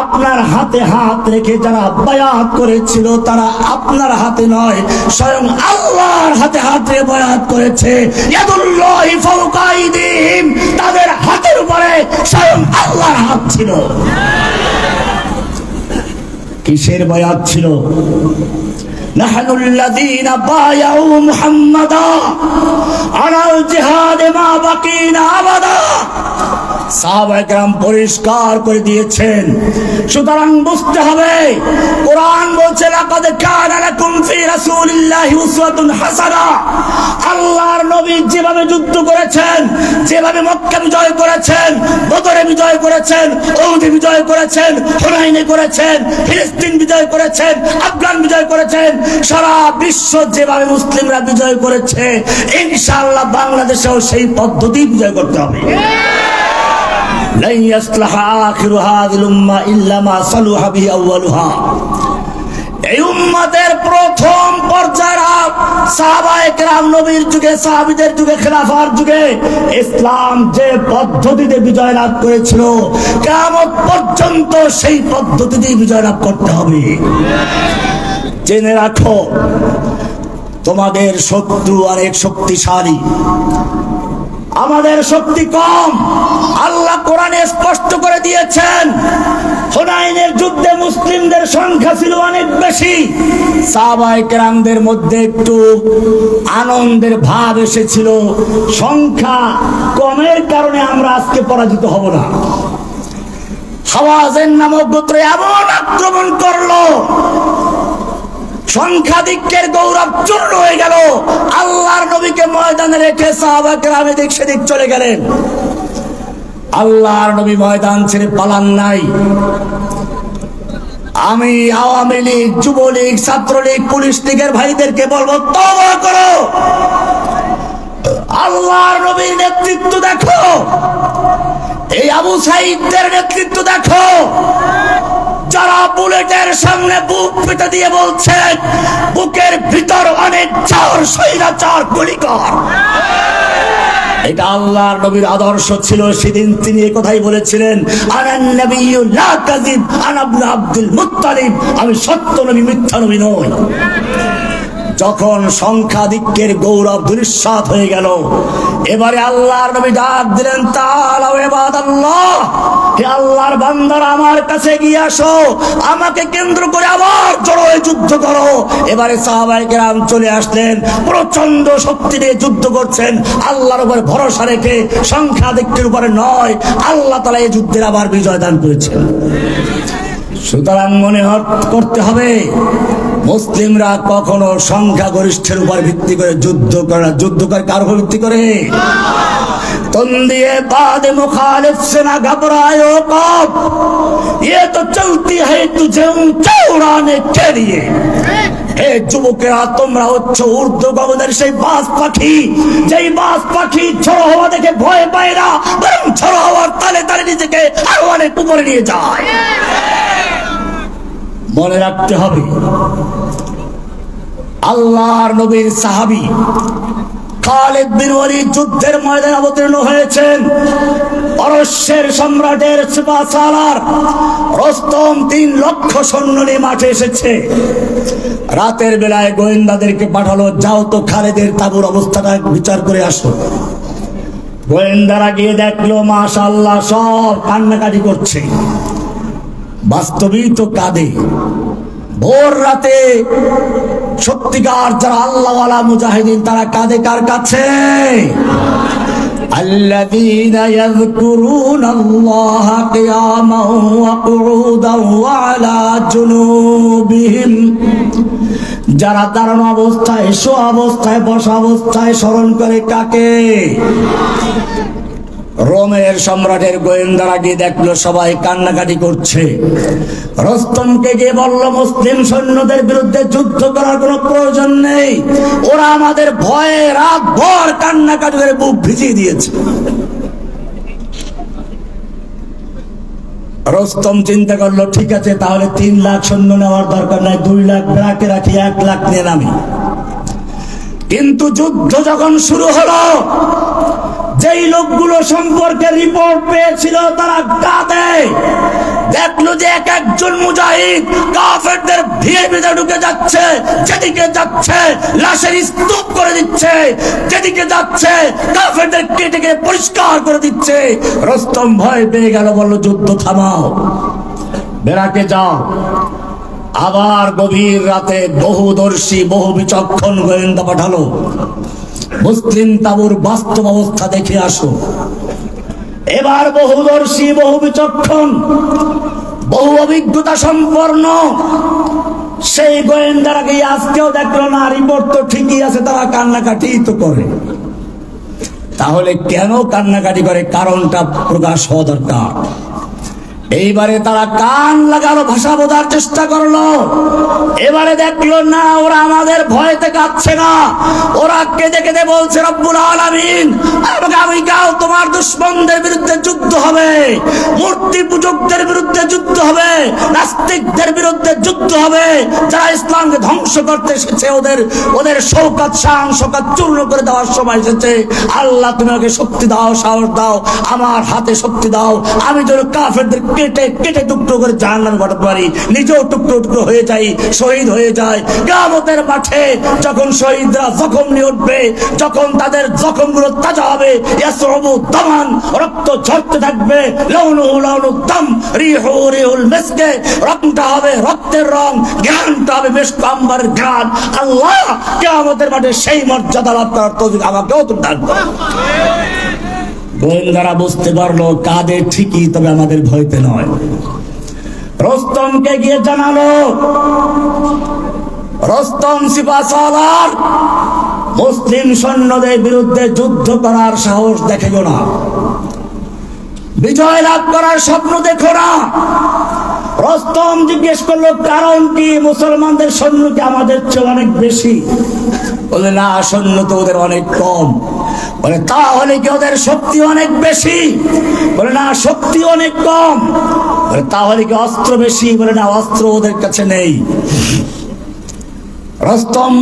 Speaker 1: আপনার হাতে হাত রেখে যারা বায়াত করেছিল তারা আপনার হাতে নয়, স্বয়ং আল্লাহর হাতে হাত রেখে বায়াত করেছে। ইয়াদুল্লাহি ফাওকা আইদিহিম, তাদের হাতের উপরে স্বয়ং আল্লাহর হাত ছিল। কিসের বায়াত ছিল? নাহনুল্লাযীনা বায়াউ মুহাম্মাদা আলাল জিহাদে মা বাকিনা আবাদা। সাহাবায়ে কেরাম পরিষ্কার করে দিয়েছেন। সুতরাং বুঝতে হবে, কোরআন বলছে লাকাদ কানা লাকুম ফি রাসূলিল্লাহি উসওয়াতুন হাসানা। আল্লাহর নবী যেভাবে যুদ্ধ করেছেন, যেভাবে মক্কা বিজয় করেছেন, বদরে বিজয় করেছেন, উহুদে বিজয় করেছেন, হুনাইনে করেছেন, ফিলিস্তিন বিজয় করেছেন, আফগান বিজয় করেছেন, সারা বিশ্ব যেভাবে মুসলিমরা বিজয় করেছে, ইনশাআল্লাহ বাংলাদেশেও সেই পদ্ধতি বিজয় করতে হবে। লাই ইয়াসলাহা আখিরু হাযিল উম্মাহ ইল্লা মা সালুহা বিহি আউয়ালুহা। এই উম্মতের প্রথম পর্যায়ের সাহাবায়ে কেরাম নবীর যুগে, সাহাবীদের যুগে, খেলাফার যুগে ইসলাম যে পদ্ধতিতে বিজয় লাভ করেছিল, কিয়ামত পর্যন্ত সেই পদ্ধতিতে বিজয় লাভ করতে হবে। জেনে রাখো, তোমাদের শত্রু অনেক শক্তিশালী, আমাদের শক্তি কম। আল্লাহ কোরআনে স্পষ্ট করে দিয়েছেন, হুনাইনের যুদ্ধে মুসলিমদের সংখ্যা ছিল অনেক বেশি। সাহাবায়ে কেরামদের মধ্যে একটু আনন্দের ভাব এসেছিল, সংখ্যা কমের কারণে আমরা আজকে পরাজিত হব না। হাওয়াযিন নামক গোত্র এমন আক্রমণ করলো, সংখ্যাধিক্যের গৌরব চূর্ণ হয়ে গেল। আল্লাহর নবীকে ময়দানে রেখে সাহাবা কেরাম এদিক সেদিক চলে গেলেন। আল্লাহর নবী ময়দান ছেড়ে পালান নাই। আমি আওয়ামী লীগ, যুবলীগ, ছাত্রলীগ, পুলিশ লীগের ভাইদেরকে বলবো, তওবা করো। আল্লাহর নবীর নেতৃত্ব দেখো, এই আবু সাঈদদের নেতৃত্ব দেখো, যারা বুলেটের সামনে বুক পেতে দিয়ে বলছে বুকের ভিতর অনেক চার স্বৈরাচার গুলি কর। এটা আল্লাহর নবীর আদর্শ ছিল। সেদিন তিনি এই কথাই বলেছিলেন, আনান নাবিয়্যু লা কাযিব আনা ইবনে আব্দুল মুত্তালিব, আমি সত্য নবী, মিথ্যা নবী নই। যখন সংখ্যাধিক্যের গৌরব দুরিশ্বাত হয়ে গেল, এবারে আল্লাহর নবী ডাক দিলেন, তাআলা ইবাদাল্লাহ, হে আল্লাহর বান্দারা আমার কাছে গিয়ে আসো, আমাকে কেন্দ্র করে আবার জড়ো হয়ে যুদ্ধ করো। এবারে সাহাবায়ে কেরাম চলে আসলেন, প্রচন্ড শক্তি নিয়ে যুদ্ধ করছেন, আল্লাহর উপর ভরসা রেখে, সংখ্যাধিক্যের উপরে নয়। আল্লাহ তাআলা এই যুদ্ধের আবার বিজয় দান করেছেন। সুতরাং মনে করতে হবে, মুসলিমরা কখনো সংখ্যাগরিষ্ঠের উপর ভিত্তি করে যুদ্ধ করে না। যুদ্ধ করে কার উপর ভিত্তি করে? তন্দিয়ে বাদে মুখালিফ से ना घबरायो कब, ये तो चलती है तुझे ऊंचा उड़ाने के लिए। হে যুবকেরা, তোমরা হচ্ছ ঊর্ধ্ব গগনের সেই বাজ পাখি, যেই বাজ পাখি ঝড়ো হওয়া দেখে ভয় পায় না, বরং ঝড়ো হওয়ার তালে তালে নিজেকে আরো অনেক উপরে নিয়ে যায়। মনে রাখতে হবে, আল্লাহর নবীর সাহাবী খালিদ বিন ওয়ালিদ যুদ্ধের ময়দানে অবতীর্ণ হয়েছেন। পারস্যের সম্রাটের সিপাহসালার রস্তম 3 লক্ষ সৈন্য নিয়ে মাঠে এসেছে। রাতের বেলায় গোয়েন্দাদেরকে পাঠালো, যাও তো খালিদের তাঁবুর অবস্থাটা বিচার করে আসো। গোয়েন্দারা গিয়ে দেখলো, মাশাআল্লাহ, সব কান্নাকাটি করছে। বাস্তবেই তো কাঁদে। ভোর রাতে সত্যিকার যারা আল্লাহওয়ালা মুজাহিদিন তারা কাঁদে কার কাছে? الذين يذكرون الله قياما وقعودا وعلى جنوبهم, যারা দাঁড়ানো অবস্থায়, শোয়া অবস্থায়, বসা অবস্থায় স্মরণ করে কাকে? রোমের সম্রাটের গোয়েন্দারা গিয়ে দেখলো সবাই কান্নাকাটি করছে। রস্তমকে গিয়ে বলল, মুসলিম সৈন্যদের বিরুদ্ধে যুদ্ধ করার কোনো প্রয়োজন নেই, ওরা আমাদের ভয়ে রাত ভর কান্নাকাটি করে বুক ভিজিয়ে দিয়েছে। রস্তম চিন্তা করলো, ঠিক আছে তাহলে 3 লাখ সৈন্য নেওয়ার দরকার নাই, 2 লাখ ব্রাকে রাখি, 1 লাখ নিয়ে নামি। কিন্তু যুদ্ধ যখন শুরু হলো, যেই লোকগুলো সম্পর্কে রিপোর্ট পেয়েছিল তারা কাঁদে। দেখলো যে এক একজন মুজাহিদ কাফেরদের ভিড়ে ভিড়ে ঢুকে যাচ্ছে, যেদিকে যাচ্ছে লাশের স্তূপ করে দিচ্ছে, যেদিকে যাচ্ছে কাফেরদের কেটে কেটে পরিষ্কার করে দিচ্ছে। রস্তম ভয় পেয়ে গেল, বলল যুদ্ধ থামাও, বেরাকে যাও। আবার গভীর রাতে বহুদর্শী বহু বিচক্ষণ গোয়েন্দা পাঠালো, মুসলিম তাবুর বাস্তব অবস্থা দেখে আসো। এবার বহুদর্শী বহু বিচক্ষণ বহু অভিজ্ঞতা সম্পন্ন সেই গোয়েন্দারা গিয়ে আজকেও দেখলো না, রিপোর্ট তো ঠিকই আছে, তারা কান্নাকাটি তো করে। তাহলে কেন কান্নাকাটি করে, কারণটা প্রকাশ হওয়া দরকার। এইবারে তারা কান লাগালো, ভাষা বোঝার চেষ্টা করলো। এবারে দেখলো না, ওরা আমাদের ভয়তে কাঁদছে না, ওরা কেঁদে কেঁদে বলছে, রব্বুল আলামিন আগামীকাল তোমার দুশমনদের বিরুদ্ধে যুদ্ধ হবে, মূর্তি পূজকদের বিরুদ্ধে যুদ্ধ হবে, নাস্তিকদের বিরুদ্ধে যুদ্ধ হবে, যারা ইসলামকে ধ্বংস করতে এসেছে, ওদের শৌকাত শান শৌকাত চূর্ণ করে দেওয়ার সময় এসেছে। আল্লাহ তুমি আমাকে শক্তি দাও, সাহস দাও, আমার হাতে শক্তি দাও, আমি যেন কাফেরদের কেটে কেটে টুকরো করে জাহান্নামে পাঠাতে পারি, নিজেও টুকরো টুকরো হয়ে যাই, শহীদ হয়ে যায়। কিয়ামতের মাঠে যখন শহীদরা জখম নিয়ে উঠবে, যখন তাদের জখমগুলো তাজা হবে, ইয়াসরুবু দামান, রক্ত ঝরতে থাকবে, লাউনুহু লাউনুদ দাম, রিহু রিহুল মিসকে, রংটা হবে রক্তের রং, ঘ্রাণটা হবে মিশক আম্বরের ঘ্রাণ। আল্লাহ কিয়ামতের মাঠে সেই মর্যাদা লাভ করার তৌফিক আমাকেও তুমি দান করো। গোয়েন্দারা বুঝতে পারলো কাদের ঠিকই, তবে আমাদের ভয়তে নয়। রস্তমকে গিয়ে জানালো, রস্তম সিপাহসালার মুসলিম সৈন্যদের বিরুদ্ধে যুদ্ধ করার সাহস দেখো না, বিজয় লাভ করার স্বপ্ন দেখো না। রস্তম জিজ্ঞেস করলো, কারণ কি? মুসলমানদের সৈন্য কি আমাদের চেয়ে অনেক বেশি? বলে না, সৈন্য তো ওদের অনেক কম। বলে তাহলে কি ওদের শক্তি অনেক বেশি? বলে না, শক্তি অনেক কম। বলে তাহলে কি অস্ত্র বেশি? বলে না, অস্ত্র ওদের কাছে নেই। রস্তম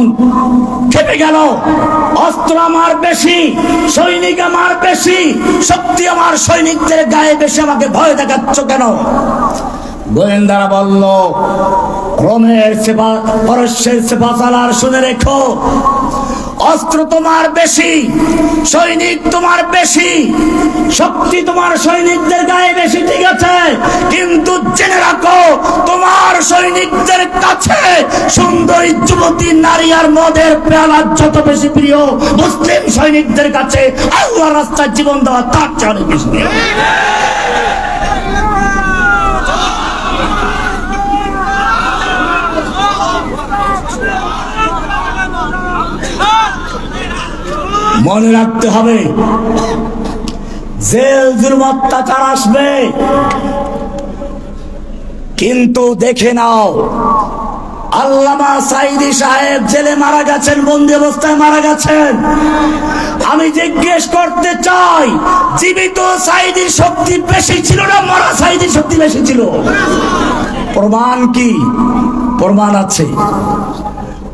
Speaker 1: খেপে গেল, অস্ত্র আমার বেশি, সৈনিক আমার বেশি, শক্তি আমার সৈনিকদের গায়ে বেশি, আমাকে ভয় দেখাচ্ছ কেন? গোয়েন্দারা বলল, রোমের পারস্যের সিপাহসালার শুনে রেখো, অস্ত্র তোমার বেশি, সৈনিক তোমার বেশি, শক্তি তোমার সৈনিকদের গায়ে বেশি, ঠিক আছে, কিন্তু জেনে রাখো তোমার সৈনিকদের কাছে সুন্দরী যুবতী নারী আর মদের পেয়ালা যত বেশি প্রিয়, মুসলিম সৈনিকদের কাছে আল্লাহর রাস্তায় জীবন দেওয়া তার চেয়ে অনেক বেশি প্রিয়। মনে রাখতে হবে, জেল জুলুম অত্যাচার আসবে, কিন্তু দেখে নাও আল্লামা সাঈদী সাহেব জেলে মারা গেছেন, বন্দী অবস্থায় মারা গেছেন। আমি জিজ্ঞেস করতে চাই, জীবিত সাঈদীর শক্তি বেশি ছিল না মরা সাঈদীর শক্তি বেশি ছিল? প্রমাণ কি? প্রমাণ আছে।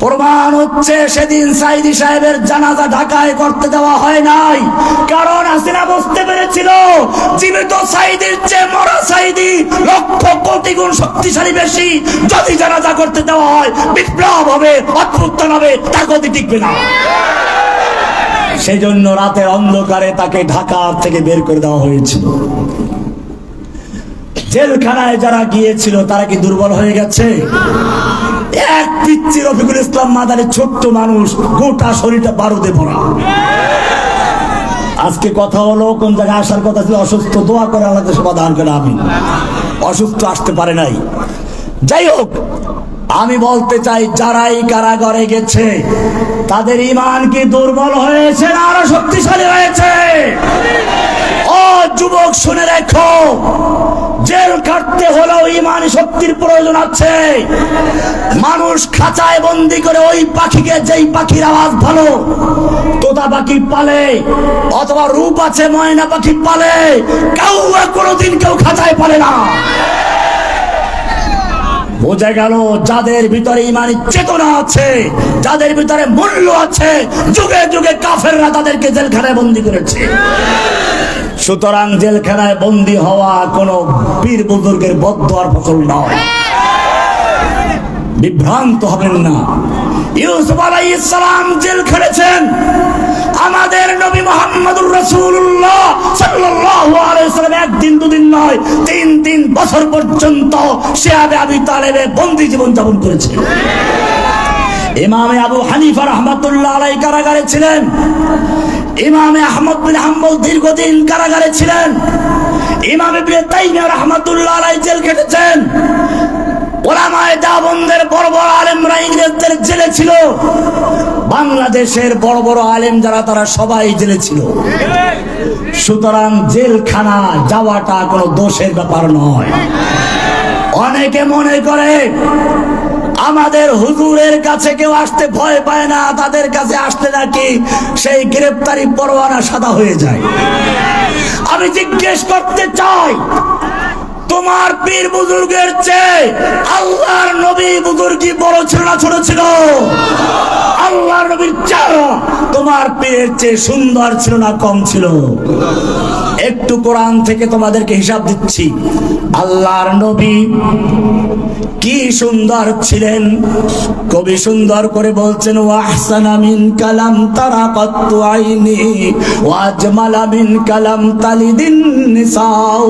Speaker 1: প্রমাণ হচ্ছে সেদিন সাঈদী সাহেবের জানাজা ঢাকায় করতে দেওয়া হয় নাই, কারণ হাসিনা বুঝতে পেরেছিল জীবিত সাঈদীর চেয়ে মরা সাঈদী লক্ষ কোটি গুণ শক্তিশালী বেশি। যদি জানাজা করতে দেওয়া হয়, বিপ্লব হবে, অভ্যুত্থান হবে, তার গতি টিকবে না। সেই জন্য রাতের অন্ধকারে তাকে ঢাকা থেকে বের করে দেওয়া হয়েছিল। জেলখানায় যারা গিয়েছিল তারা কি দুর্বল হয়ে গেছে? এক পিচ্চি রফিকুল ইসলাম মাদানি ছোট্ট মানুষ, গোটা শরীরটা বারুদে ভরা। আজকে কথা হলো কোন জায়গায় আসার কথা ছিল, অসুস্থ, দোয়া করে আল্লাহ সমাধান করে। আমি অসুস্থ আসতে পারে নাই। যাই হোক, আমি বলতে চাই যারাই কারাগারে গেছে তাদের ঈমান কি দুর্বল হয়েছে না আরো শক্তিশালী হয়েছে? ও যুবক শুনে রেখো, জেল কাটতে হলেও ঈমানি শক্তির প্রয়োজন আছে। মানুষ খাঁচায় বন্দি করে ওই পাখিকে, যেই পাখির আওয়াজ ভালো, তোতা পাখি পালে অথবা রূপ আছে ময়না পাখি পালে, কোনোদিন কেউ খাঁচায় পালে না। বোঝা গেল যাদের ভিতরে ঈমানি চেতনা আছে, যাদের ভিতরে মূল্য আছে, যুগে যুগে কাফেররা তাদেরকে জেলখানায় বন্দী করেছে। সুতরাং জেলখানায় বন্দী হওয়া কোন পীর বুজুর্গের বদদোয়ার ফসল নয়, বিভ্রান্ত হবেন না। ইউসুফ আলাইহিস সালাম জেল খেটেছেন, আমাদের নবী মুহাম্মদুর রাসূলুল্লাহ সাল্লাল্লাহু আলাইহি ওয়াসাল্লাম একদিন দুদিন নয় 3 বছর পর্যন্ত শিয়াবে আবি তালেবে বন্দী জীবন যাপন করেছে। ইমামে আবু হানিফা রাহমাতুল্লাহ আলাইহি কারাগারে ছিলেন, ইমামে আহমদ বিন হাম্বল দীর্ঘদিন কারাগারে ছিলেন, ইমাম ইবনে তাইমিয়া রাহমাতুল্লাহ আলাইহি জেল খেটেছেন। ওলামায়ে দেওবন্দের বড় বড় আলেমরা ইংরেজদের জেলে ছিল, বাংলাদেশের বড় বড় আলেম যারা তারা সবাই জেলে ছিল। সুতরাং জেলখানা যাওয়াটা কোনো দোষের ব্যাপার নয়। অনেকে মনে করে আমাদের হুজুরের কাছে কেউ আসতে ভয় পায় না, তাদের কাছে আসতে নাকি সেই গ্রেফতারি পরোয়ানা সাদা হয়ে যায়। আমি জিজ্ঞেস করতে চাই, তোমার পীর বুজুর্গের চেয়ে আল্লাহর নবী বুজুর্গি বড় ছিল না ছোট ছিল? আল্লাহর নবীর চেহারা তোমার পীরের চেয়ে সুন্দর ছিল না কম ছিল? একটু কোরআন থেকে তোমাদেরকে হিসাব দিচ্ছি। আল্লাহর নবী কি সুন্দর ছিলেন, কবি সুন্দর করে বলছেন, ওয়াহসানা মিন কালাম তারা কাত্তু আইনি ওয়াজমালা মিন কালাম তালিদিন নিসাউ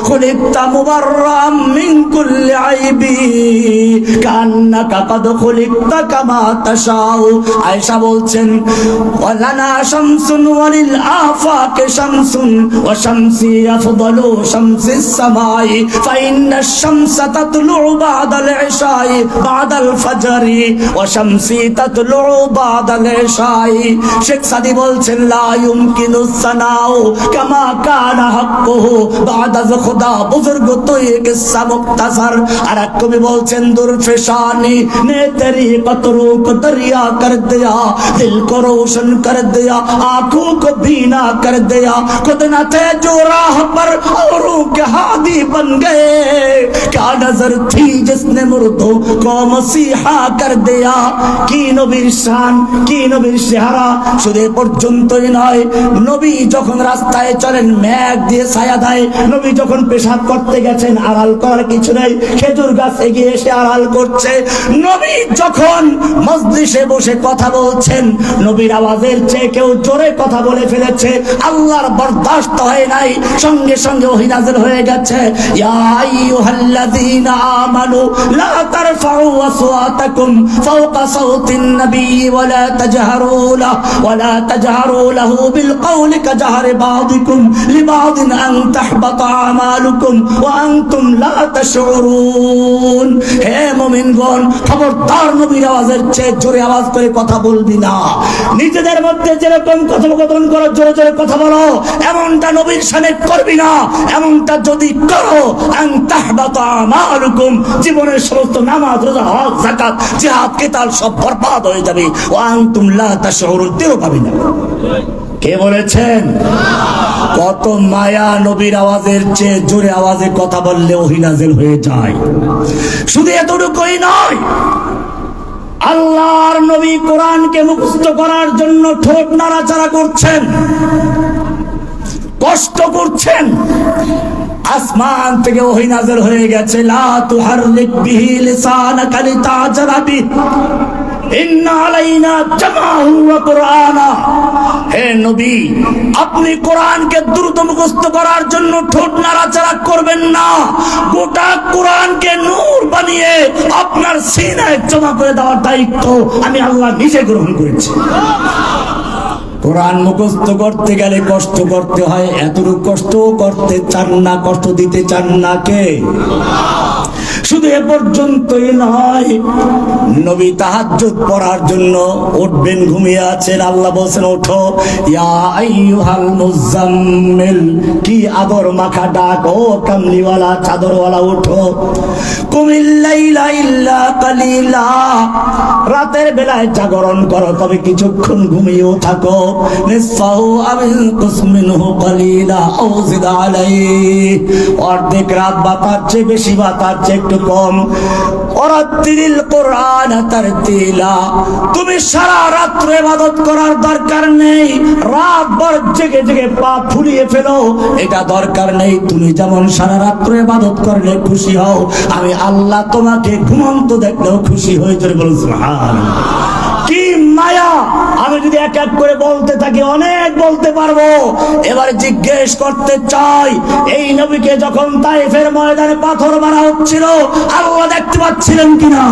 Speaker 1: খুলিকতা মুবাররাম মিন কুল্লি আইবি কান্নাকা কাদ খুলিকতা কামা তাশাউ। আয়েশা বলছেন, ওয়ালানা শামসুন ওয়ালিল আফাকে শামসুন ওয়া শামসি আফদালু শামসিস সামাই ফাইন্নাশ শামসা তাতলু বাদাল ইশাই বাদাল ফাজরি ওয়া শামসি তাতলু বাদাল ইশাই। শেখ সাদি বলছেন, লা ইউমকিনু সানাউ কামা কানা হাক্কুহু বাদা খুদা। বুজুর্গ তো ये किस्सा मुख्तसर। আর এক কবি বলছেন, দুরফেশানি নে তেরি কতরু को दरिया कर दिया, दिल को रोशन कर दिया, आंखों को बीना कर दिया, खुद न थे जो राह पर औरों के हादी बन गए, क्या नजर थी जिसने मुर्दों को मसीहा कर दिया। কি নবীর শান, কি নবীর চেহারা। শুধু এ পর্যন্তই নয়, নবী যখন রাস্তায় চলেন মেঘ দিয়ে ছায়া দেয়, নবী যখন পেশাব করতে গেছেন আড়াল করার কিছু নেই, খেজুর গাছ এগিয়ে এসে আড়াল করছে। নবী যখন মজলিসে বসে কথা বলছেন, নবীর আওয়াজের চেয়ে কেউ জোরে কথা বলে ফেলেছে, আল্লাহর বরদাস্ত হয় নাই, সঙ্গে সঙ্গে ওহী নাযিল হয়ে গেছে, ইয়া আইয়ুহাল্লাযীনা আমানু লা তারফাউ আসওয়াতাকুম ফাওকা সাওতিন নবী ওয়া লা তাজহারু লাহু বিল কওলি কাজহারি বাযিকুম লিবাযিন আন তাহবাতা আমালুকুম ওয়া আনতুম লা তাশউরুন। হে মুমিনগণ, খবরদার নবীর আওয়াজের চেয়ে জোরে আওয়াজ করে কথা বলবি না। নিজেদের মধ্যে যেরকম কথোপকথন করো, জোরে জোরে কথা বলো, এমনটা নবীর শানে করবি না। এমনটা যদি করো, আন তাহবাতা আমালুকুম, জীবনের সমস্ত নামাজ, রোজা, হজ, যাকাত, জিহাদ, কিতাল সব বরবাদ হয়ে যাবে। ওয়া আনতুম লা তাশউরুন, টেরও পাবি না। কে বলেছেন? কত মায়া, নবীর আওয়াজের চেয়ে জোরে আওয়াজে কথা বললে ওহী নাযিল হয়ে যায়। শুধু এতটুকুই নয়, আল্লাহর নবী কোরআনকে মুখস্থ করার জন্য ঠোঁট নাড়াচাড়া করছেন, কষ্ট করছেন। আসমান থেকে ওহী নাযিল হয়ে গেছে, লা তুহাররিক বিহি লিসানাকা লিতাজরা বিহি ইন্না আলাইনা জামাহু ওয়া কুরআনা। হে নবী, আপনি কোরআনকে দ্রুত মুখস্থ করার জন্য ঠোঁট নাড়াচাড়া করবেন না, গোটা কোরআনকে নূর বানিয়ে আপনার সিনায় জমা করে দেওয়ার দায়িত্ব আমি আল্লাহ নিজে গ্রহণ করেছি। কোরআন মুখস্থ করতে গেলে কষ্ট করতে হয়, এতটুকু কষ্ট করতে চান না, কষ্ট দিতে চান না কে? শুধু এ পর্যন্তই নয়, নবী তাহাজ্জুদ পড়ার জন্য উঠবেন, ঘুমিয়ে আছেন, আল্লাহ বলছেন ওঠো, ইয়া আইয়ুহাল মুজাম্মিল, কি আদর মাখা ডাক, ও কামলিওয়ালা চাদরওয়ালা ওঠো, কুমিল লাইলা ইল্লা কালিলা, রাতের বেলায় জাগরণ করো, তবে কিছুক্ষণ ঘুমিয়েও থাকো, নিসফাহু আবিল কুসমিনহু কালিলা আও জিদ আলাইহি, অর্ধেক রাত বা তার চেয়ে বেশি বা তার চেয়ে একটু কম, ওরাত্তিলিল কোরআন তারতিলা, তুমি সারা রাত্র ইবাদত করার দরকার নেই, রাত ভর জেগে জেগে পা ফুলিয়ে ফেলো, এটা দরকার নেই, তুমি যেমন সারা রাত্র ইবাদত করলে খুশি হও, আমি আল্লাহ তোমাকে ঘুমন্ত দেখলেও খুশি হয়ে চলে। বলুন সুবহানাল্লাহ। কি মায়া! আমি যদি এক এক করে বলতে থাকি অনেক বলতে পারবো। এবারে জিজ্ঞেস করতে চাই, এই নবীকে যখন তায়েফের ময়দানে পাথর মারা হচ্ছিল, আল্লাহ দেখতে পাচ্ছিলেন কিনা?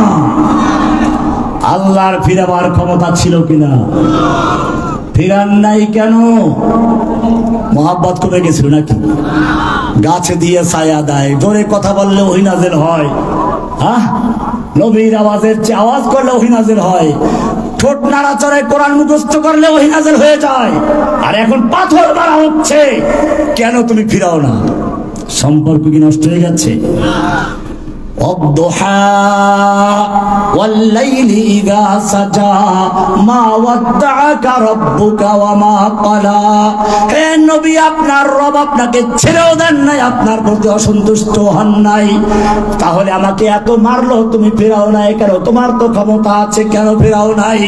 Speaker 1: আল্লাহর ফিরাবার ক্ষমতা ছিল কিনা? ফিরান নাই কেন? মোহাব্বত কমে গেছিল নাকি? গাছে দিয়ে ছায়া দেয়, জোরে কথা বললে ওহী নাযিল হয়, হ্যাঁ, নবীর আওয়াজের চেয়ে আওয়াজ করলে ওহী নাযিল হয়, ঠোঁট নাড়াচাড়ায় কোরআন মুখস্থ করলে ওহী নাযিল হয়ে যায়। আর এখন পাথর মারা হচ্ছে, কেন তুমি ফিরাও না? সম্পর্ক কি নষ্ট হয়ে গেছে? والضحى والليل إذا سجى ما ودعك ربك وما قلى। হে নবী, আপনার রব আপনাকে ছেড়েও দেন নাই, আপনার প্রতি অসন্তুষ্ট হন নাই, তাহলে আমাকে এত মারলো, তুমি ফেরাও নাই কেন? তোমার তো ক্ষমতা আছে, কেন ফেরাও নাই?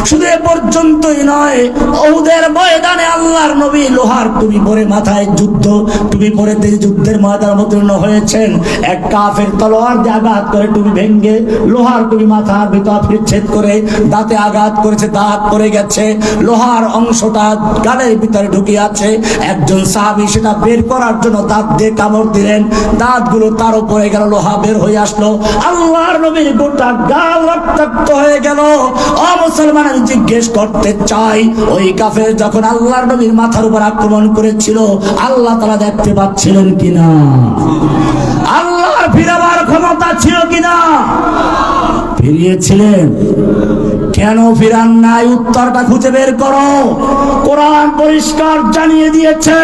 Speaker 1: শুধু এ পর্যন্তই নয়, উহুদের ময়দানে আল্লাহর নবী লোহার টুপি পরে, মাথায় যুদ্ধ টুপি পরে তিনি যুদ্ধের ময়দানে অবতীর্ণ হয়েছেন, এক কাফের তলোয়ার আঘাত করে টুপি ভেঙ্গে লোহার টুপি মাথার ভিতর ছেদ করে দাঁতে আঘাত করেছে, দাঁত পড়ে গেছে, লোহার অংশটা গালের ভিতরে ঢুকে আছে। একজন সাহাবী সেটা বের করার জন্য দাঁত দিয়ে কামড় দিলেন, দাঁতগুলো তার উপরে গেল, লোহা বের হয়ে আসলো, আল্লাহর নবীর গোটা গাল রক্তাক্ত হয়ে গেল। ও মুসলমান, আমি জিজ্ঞেস করতে চাই, ওই কাফের যখন আল্লাহর নবীর মাথার উপর আক্রমণ করেছিল, আল্লাহ তাআলা দেখতে পাচ্ছিলেন কিনা? আল্লাহর ফিরাবার ক্ষমতা ছিল কিনা? ফিরিয়েছিলেন, কেন ফিরান নাই? উত্তরটা খুঁজে বের করো। কোরআন পরিষ্কার জানিয়ে দিয়েছে,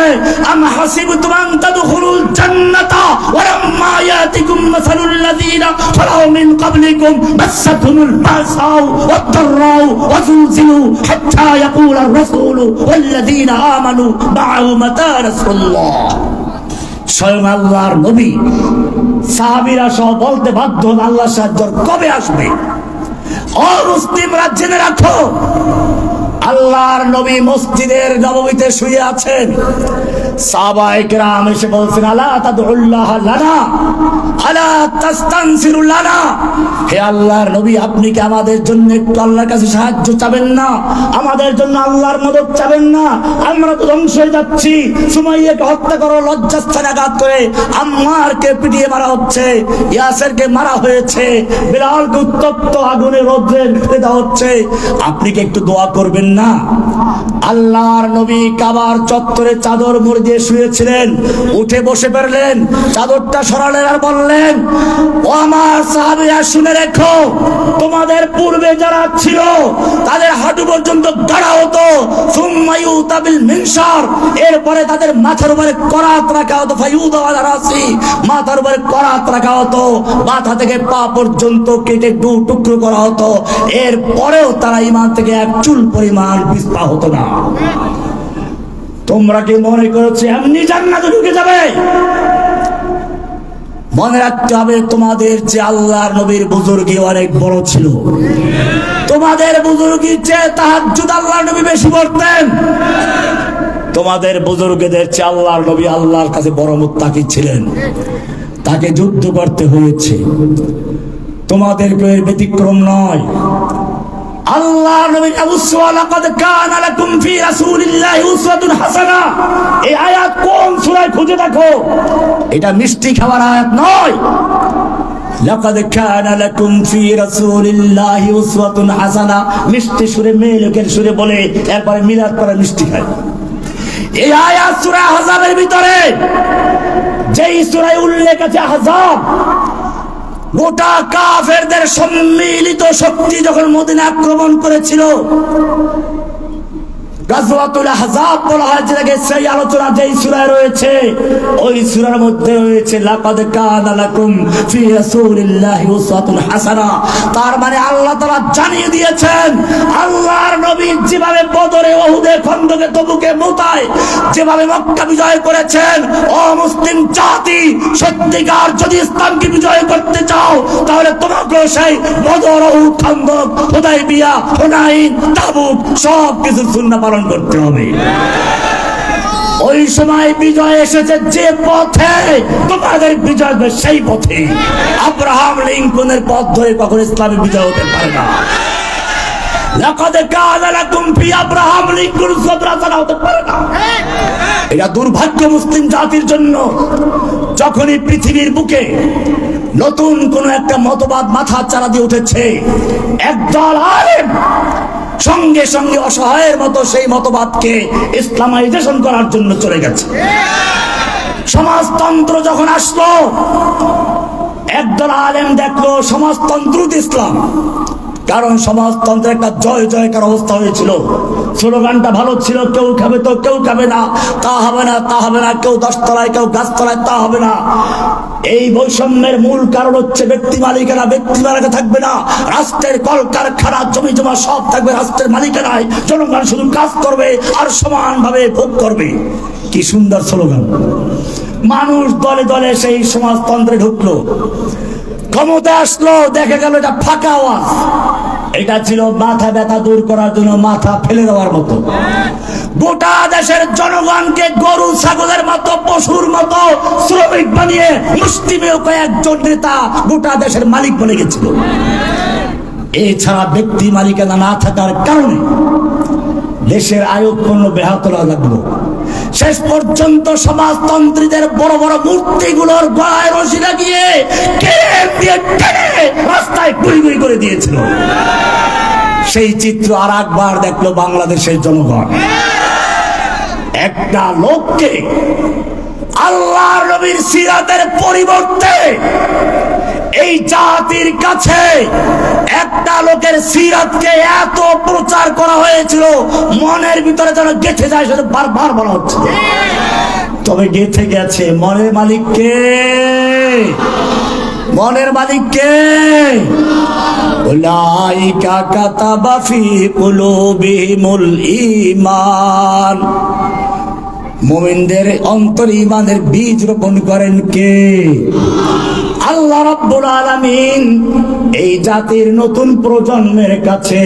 Speaker 1: আম হাসিবতুম আন তাদখুলুল জান্নাতা ওয়া লাম্মা ইয়াতিকুম মাসালুল লাযীনা খালাউ মিন ক্বাবলিকুম মাসাতহুমুল বাসাউ ওয়াদ-দাররাউ ওয়া যুলজিলু হাত্তা ইয়াকুলার রাসূলু ওয়াল লাযীনা আমানু মা'আহু মাতা রাসূলুল্লাহ। স্বয়ং আল্লাহর নবী সাহাবীরা সহ বলতে বাধ্য হন, আল্লাহর সাহায্য কবে আসবে? ও মুসলিমরা জেনে রাখো, আল্লাহর নবী মসজিদের নববীতে শুয়ে আছেন, সাহাবায়ে কেরাম এসে বলছেন, আলা তাদউল্লাহ লানা আলা তাস্তানসিরু লানা, হে আল্লাহর নবী, আপনি কি আমাদের জন্য একটু আল্লাহর কাছে সাহায্য চাবেন না? আমাদের জন্য আল্লাহর মদদ চাবেন না? আমরা তো ধ্বংস হয়ে যাচ্ছি। সুমাইয়াকে হত্যা করো, লজ্জাস্থানে আঘাত করে, আম্মারকে পিটিয়ে মারা হচ্ছে, ইয়াসেরকে মারা হয়েছে, বিলালকে উত্তপ্ত আগুনে রোদ্রে ফেলে দেওয়া হচ্ছে, আপনি কি একটু দোয়া করবেন না? আল্লাহর নবী কাবার চত্বরে চাদর মুড়ি দিয়ে শুয়েছিলেন, উঠে বসে পড়লেন, চাদরটা সরালেন আর বললেন, ও আমার সাহাবীরা শুনে রেখো, তোমাদের পূর্বে যারা ছিল তাদের হাঁটু পর্যন্ত গাড়া হতো, সুম্মা ইউতা বিল মিনশার, এরপরে তাদের মাথার উপরে করাত রাখা হতো, ফায়ুদা আলা রাসি, মাথার উপরে করাত রাখা হতো, মাথা থেকে পা পর্যন্ত কেটে দু টুকরো করা হতো, এরপরেও তারা ঈমান থেকে এক চুল পরিমাণ পিছপা হতো না। তোমরা কি মনে করেছো এমনি জান্নাতে ঢুকে যাবে? মনে রাখতে হবে, তোমাদের যে আল্লাহর নবীর বুজুর্গি অনেক বড় ছিল, তোমাদের বুজুর্গির চেয়ে তাহাজ্জুদ আল্লাহর নবী বেশি পড়তেন, তোমাদের বুজুর্গদের চেয়ে আল্লাহর নবী আল্লাহর কাছে বড় মুত্তাকি ছিলেন, তাকে যুদ্ধ করতে হয়েছে, তোমাদের ব্যতিক্রম নয়। আল্লাহ নবীর উসওয়া লাকাদ কানা লাকুম ফি রাসূলিল্লাহি উসওয়াতুন হাসানাহ, এই আয়াত কোন সূরায় খুঁজে দেখো, এটা মিষ্টি খাওয়ার আয়াত নয়। লাকাদ কানা লাকুম ফি রাসূলিল্লাহি উসওয়াতুন হাসানাহ, মিষ্টি সুরে মেয়ে লোকের সুরে বলে এরপরে মিলাদ করে মিষ্টি খায়। এই আয়াত সূরা আহজাবের ভিতরে, যেই সূরায় উল্লেখ আছে আহজাব, গোটা কাফেরদের সম্মিলিত শক্তি যখন মদিনা আক্রমণ করেছিল, গাজওয়াতুল আহজাব বলা হয় যেটাকে, সেই আলোচনা যেই সূরায় রয়েছে ওই সূরার মধ্যে রয়েছে লাকাদ কানা লাকুম ফি রাসূলিল্লাহি উসওয়াতুন হাসানাহ। তার মানে আল্লাহ তাআলা জানিয়ে দিয়েছেন, আল্লাহর নবী যেভাবে বদরে, উহুদে, খন্দকে, তবুকে, মুতায় যেভাবে মক্কা বিজয় করেছেন, ও মুসলিম জাতি, সত্যিকার যদি ইসলামকে বিজয় করতে চাও তাহলে তোমাকে সেই বদর, উহুদ, খন্দক, হুদায়বিয়া, হুনাইন, তাবুক সব কিছু সুন্নাহ পালন করতে হবে। ওই সময় বিজয় এসেছে যে পথে, তোমাদের বিজয় হবে সেই পথে। আব্রাহাম লিঙ্কনের পথ ধরে কখনো ইসলামের বিজয় হতে পারে না। লাকাদ কানা লাকুম ফি আব্রাহাম লিঙ্কন উসওয়াতুন হতে পারে না। এটা দুর্ভাগ্য মুসলিম জাতির জন্য, যখনই পৃথিবীর বুকে নতুন কোন একটা মতবাদ মাথা চারা দিয়ে উঠেছে, একদল আলেম সঙ্গে সঙ্গে অসহায়ের মতো সেই মতবাদকে ইসলামাইজেশন করার জন্য চলে গেছে। সমাজতন্ত্র যখন আসলো, একদল আলেম দেখলো সমাজতন্ত্র ইসলাম, কারণ সমাজতন্ত্রের একটা জয় জয়কার অবস্থা হয়েছিল। স্লোগানটা ভালো ছিল, কেউ খাবে তো কেউ খাবে না, তা হবে না, তা হবে না, কেউ 10 তলায় কেউ গাছতলায়, তা হবে না। এই বৈষম্যের মূল কারণ হচ্ছে ব্যক্তি মালিকানা, ব্যক্তি মালিকানা থাকবে না, রাষ্ট্রের কলকারখানা, জমি জমা সব থাকবে রাষ্ট্রের মালিকানায়, জনগণ শুধু কাজ করবে আর সমানভাবে ভোগ করবে। কি সুন্দর স্লোগান! মানুষ দলে দলে সেই সমাজতন্ত্রে ঢুকলো, ক্ষমতা আসলো, দেখা গেল এটা ফাঁকা আওয়াজ। এটা ছিল মাথা ব্যথা দূর করার জন্য মাথা ফেলে দেওয়ার মতো। গোটা দেশের জনগণকে গরু ছাগলের মতো, পশুর মতো শ্রমিক বানিয়ে মুষ্টিমেয় কয়েকজন নেতা গোটা দেশের মালিক বনে গেছিল। এছাড়া ব্যক্তি মালিকানা না থাকার কারণে দেশের আয়ুক্ষণ ব্যাহত লাগলো। শেষ পর্যন্ত সমাজতন্ত্রীদের বড় বড় মূর্তিগুলোর গলায় রশি লাগিয়ে রাস্তায় গুড়ি গুড়ি করে দিয়েছিল। সেই চিত্র আর একবার দেখলো বাংলাদেশের জনগণ। একটা লোককে আল্লাহর নবীর সিরাতের পরিবর্তে এই জাতির কাছে একটা লোকের সিরাতকে এত প্রচার করা হয়েছিল, মনের ভিতরে যেন গেঁথে যায়, সেটা বারবার বলা হচ্ছে। তবে গেঁথে গেছে। মনের মালিক কে? মনের মালিক কে? উলাইকা কাতাবা ফি কুলুবিহিমুল ঈমান। মুমিনদের অন্তরে ঈমানের বীজ রোপণ করেন কে? আল্লাহ রাব্বুল আলামিন এই জাতির নতুন প্রজন্মের কাছে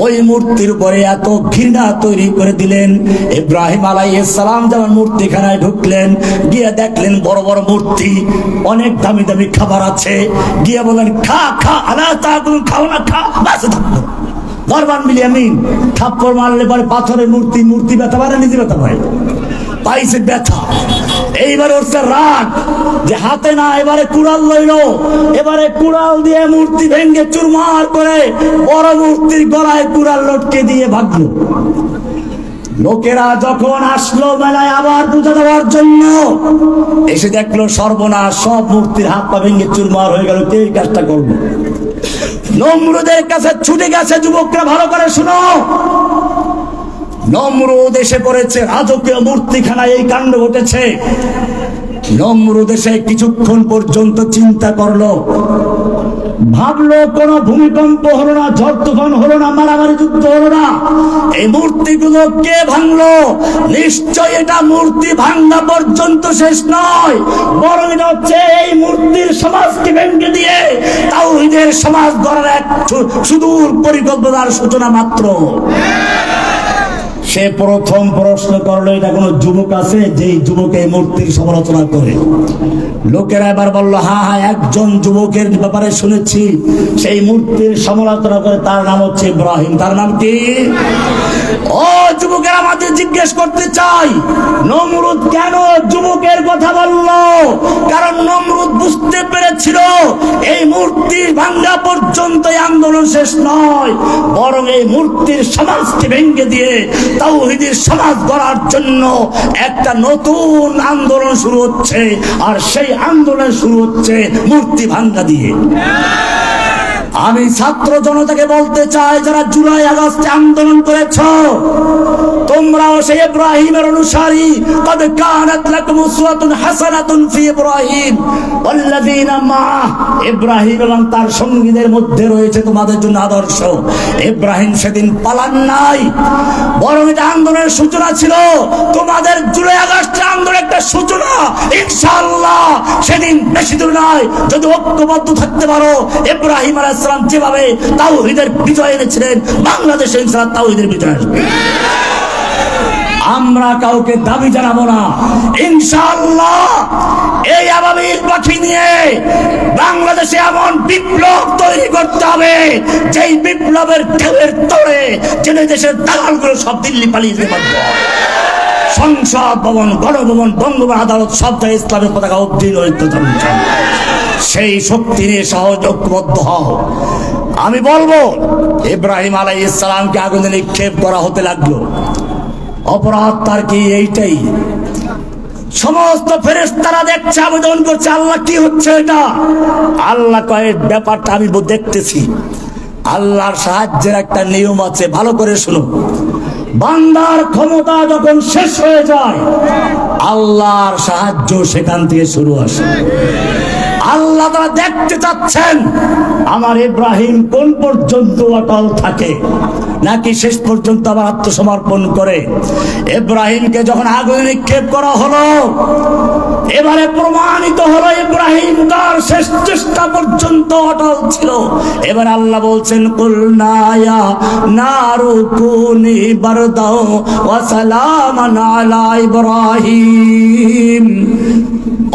Speaker 1: ওই মূর্তির উপরে এত ঘৃণা তৈরি করে দিলেন। ইব্রাহিম আলাইহিস সালাম যখন মূর্তিখানায় ঢুকলেন, গিয়ে দেখলেন বড় বড় মূর্তি, অনেক দামি দামি খাবার আছে, গিয়ে বলেন খা খা, আলা তাকুল, খাও না, খা, বাস থাকো। দরবার বিলিয়ামিন থাপ্পড় মারলে পরে পাথরের মূর্তি, মূর্তি ব্যথা পারে, নিজে ব্যথা পায়, পাইছে ব্যথা। এইবার ওর রাগ যে হাতে না, এবারে কুড়াল লইল, এবারে কুড়াল দিয়ে মূর্তি ভেঙ্গে চুরমার করে বড় মূর্তির গলায় কুড়াল লটকে দিয়ে ভাগলো। লোকেরা যখন আসলো মেলায় আবার পূজা দেওয়ার জন্য, এসে দেখলো সর্বনাশ, সব মূর্তির হাত পা ভেঙ্গে চুরমার হয়ে গেল। কে এই কাজটা করলো? নমরুদের কাছে ছুটে গেছে যুবকরা। ভালো করে শুনো, নমরুদ এসে পড়েছে, রাজকীয় মূর্তিখানায় এই কাণ্ড ঘটেছে। নমরুদ এসে কিছুক্ষণ পর্যন্ত চিন্তা করলো, ভাবলো কোনো ভূমিকম্প হলো না, ঝড় তুফান হলো না, মারামারি যুদ্ধ হলো না, এই মূর্তিগুলো কে ভাঙলো? নিশ্চয় এটা মূর্তি ভাঙা পর্যন্ত শেষ নয়, বরং এটা হচ্ছে এই মূর্তির সমাজকে ভেঙে দিয়ে তাওহীদের সমাজ গড়ার এক সুদূর পরিকল্পনার সূচনা মাত্র। সে প্রথম প্রশ্ন করলো, এটা কোনো যুবক আছে যে যুবক এই মূর্তির সমালোচনা করে? লোকেরা এবার বলল, হ্যাঁ হ্যাঁ, একজন যুবকের ব্যাপারে শুনেছি, সেই মূর্তির সমালোচনা করে, তার নাম হচ্ছে ইব্রাহিম। তার নাম কি? ও যুবকের, আমাদের জিজ্ঞেস করতে চাই, নমরুদ কেন যুবকের কথা বলল? কারণ নমরুদ বুঝতে পেরেছিল এই মূর্তি ভাঙ্গা পর্যন্ত এই আন্দোলন শেষ নয়, বরং এই মূর্তির সমাজকে ভেঙে দিয়ে তাওহীদের সমাজ গড়ার জন্য একটা নতুন আন্দোলন শুরু হচ্ছে, আর সেই আন্দোলন শুরু হচ্ছে মূর্তি ভাঙ্গা দিয়ে। আমি ছাত্র জনতাকে বলতে চাই, যারা জুলাই আগস্টে আন্দোলন করেছ, তোমরাও সেই ইব্রাহিমের অনুসারী। কদ কানাত লাকুম উসওয়াতুন হাসানাতুন ফি ইব্রাহিম ওয়াল্লাযীনা মাআহ, ইব্রাহিম এবং তার সঙ্গীদের মধ্যে রয়েছে তোমাদের জন্য আদর্শ। ইব্রাহিম সেদিন পালান নাই, বরং এটা আন্দোলনের সূচনা ছিল। তোমাদের জুলাই আগস্টের আন্দোলন একটা সূচনা, ইনশাআল্লাহ সেদিন বেশি দূর নয়। যদি ঐক্যবদ্ধ থাকতে পারো, ইব্রাহিম আলাইহিস সালাম যেভাবে তাওহীদের বিজয় এনেছিলেন, বাংলাদেশে ইনশাআল্লাহ তাওহীদের বিজয় আসবে। আমরা কাউকে দাবি জানাবো না, ইনশাআল্লাহ এই আবাবিল পাখি নিয়ে বাংলাদেশে এমন বিপ্লব তৈরি করতে হবে, যেই বিপ্লবের ঢেউয়ের তোড়ে যেন দেশের দালালগুলো সব দিল্লি পালিয়ে যেতে পারবে। সংসদ ভবন, গণভবন, বঙ্গভবন, আদালত সব জায়গায় ইসলামের পতাকা উদ্দিন সেই শক্তি নিয়ে সহজ ঐক্যবদ্ধ হও। আমি বলবো, ইব্রাহিম আলাইহিস সালামকে আগুনে নিক্ষেপ করা হতে লাগলো, অপরাধ তার কি? এইটাই। সমস্ত ফেরেশতারা দেখছে, আবেদন করছে, আল্লাহ কি হচ্ছে এটা? আল্লাহ কয়ে, ব্যাপারটা আমি দেখতেছি। আল্লাহর সাহায্যের একটা নিয়ম আছে, ভালো করে শুনো। বান্দার ক্ষমতা যখন শেষ হয়ে যায়, আল্লাহর সাহায্য সেখান থেকে শুরু আসে। আল্লাহ তারা দেখতে চাচ্ছেন আমার ইব্রাহিম কোন পর্যন্ত অটল থাকে, নাকি শেষ পর্যন্ত আবার আত্মসমর্পণ করে। ইব্রাহিমকে যখন আগুনে নিক্ষেপ করা হলো, এবারে প্রমাণিত হলো ইব্রাহিম তার শেষ চেষ্টা পর্যন্ত অটল ছিল। এবার আল্লাহ বলছেন, কুলনা ইয়া নারু কুনি বারদাও ওয়া সালামান আলা ইব্রাহিম।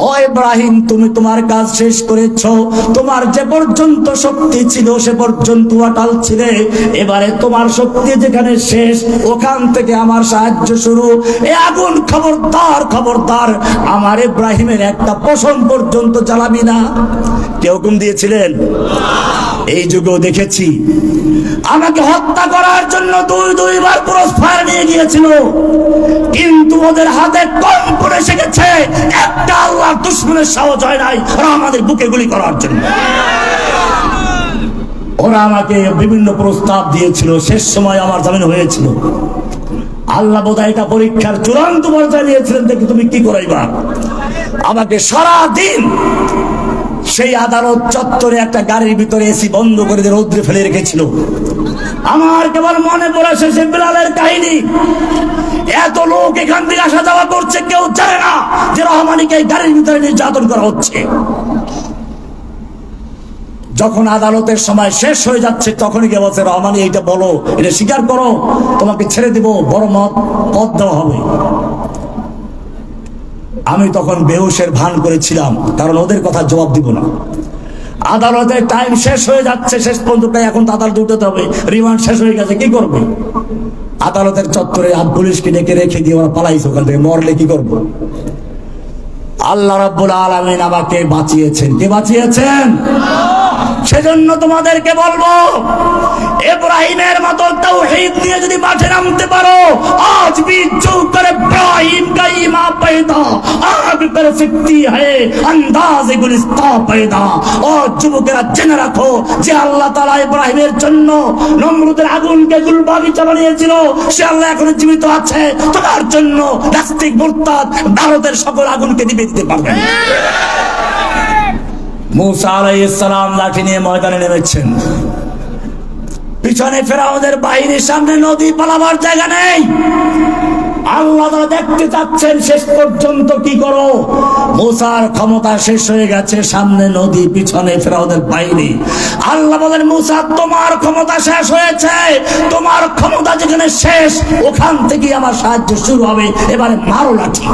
Speaker 1: ও ইব্রাহিম, তুমি তোমার কাজ শেষ করেছো, তোমার যে পর্যন্ত শক্তি ছিল সে পর্যন্ত অটল ছিলে, এবারে তোমার শক্তি যেখানে শেষ, ওখান থেকে আমার সাহায্য শুরু। এই আগুন খবরদার, খবরদার আমার ইব্রাহিমের একটা পশম পর্যন্ত জ্বালাবি না। কে হুকুম দিয়েছিলেন? এই যুগেও দেখেছি, আমাকে হত্যা করার জন্য দুইবার ক্রস ফায়ার নিয়ে গিয়েছিল, কিন্তু ওদের হাতে কম করে শিখেছে, একটা আল্লাহর দুশমনের সাহস হয় নাই ওরা আমাদের বুকে গুলি করার জন্য। ওরা আমাকে বিভিন্ন প্রস্তাব দিয়েছিল, শেষ সময় আমার জামিন হয়েছিল। আল্লাহ বোধহয় এটা পরীক্ষার চূড়ান্ত পর্যায়ে নিয়েছিলেন, দেখি তুমি কি করাইবা। আমাকে সারাদিন সেই আদালত চত্বরে একটা গাড়ির ভিতরে এসি বন্ধ করে দিয়ে রৌদ্রে ফেলে রেখেছিল। আমার কেবল মনে পড়ে সে বিলালের কাহিনী। এত লোক এখান থেকে আসা যাওয়া করছে, কেউ জানে না যে রহমানীকে এই গাড়ির ভিতরে নির্যাতন করা হচ্ছে। যখন আদালতের সময় শেষ হয়ে যাচ্ছে, তখনই কে বলছে, রহমানী এইটা বলো, এটা স্বীকার করো, তোমাকে ছেড়ে দিব, বড় পদ দেওয়া হবে। আমি তখন বেহুশের ভান করেছিলাম, কারণ ওদের কথা জবাব দিব না। আদালতের টাইম শেষ হয়ে যাচ্ছে, শেষ পর্যন্ত এখন আদালত উঠাতে হবে, রিমান্ড শেষ হয়ে গেছে, কি করবে? আদালতের চত্বরে পুলিশকে ডেকে রেখে দিয়ে ওরা পালাইছে ওখান থেকে, মরলে কি করব? আল্লাহ রাব্বুল আলামিন আমাকে বাঁচিয়েছেন। কে বাঁচিয়েছেন? সেজন্য তোমাদেরকে বলবো, ইব্রাহিমের মতো তাওহীদ নিয়ে যদি মাঠে নামতে পারো, আজ भी जो कर इब्राहिम का ईमान पैदा आग कर सकती है अंदाज गुलिस्ता पैदा। ও যুবকেরা জেনে রাখো যে আল্লাহ তাআলা ইব্রাহিমের জন্য নমরুদের আগুনকে গুলবাগিচা বানিয়েছিল, সে আল্লাহ এখনো জীবিত আছে। তোমার জন্য নাস্তিক মুরতাদ ভারতের সকল আগুনকে নিভিয়ে দিতে পারবেন। মুসা আলাইহিস সালাম লাঠি নিয়ে ময়দানে নেমেছেন, পিছনে ফেরাউনের বাহিনীর, সামনে নদী, পালাবার জায়গা নেই। আল্লাহ তাআলা দেখতে চাচ্ছেন শেষ পর্যন্ত কি করো। মুসার ক্ষমতা শেষ হয়ে গেছে, সামনে নদী, পিছনে ফেরাউনের বাহিনী। আল্লাহ বলেন, মুসা তোমার ক্ষমতা শেষ হয়েছে, তোমার ক্ষমতা যেখানে শেষ ওখান থেকে আমার সাহায্য শুরু হবে, এবারে মারো লাঠি।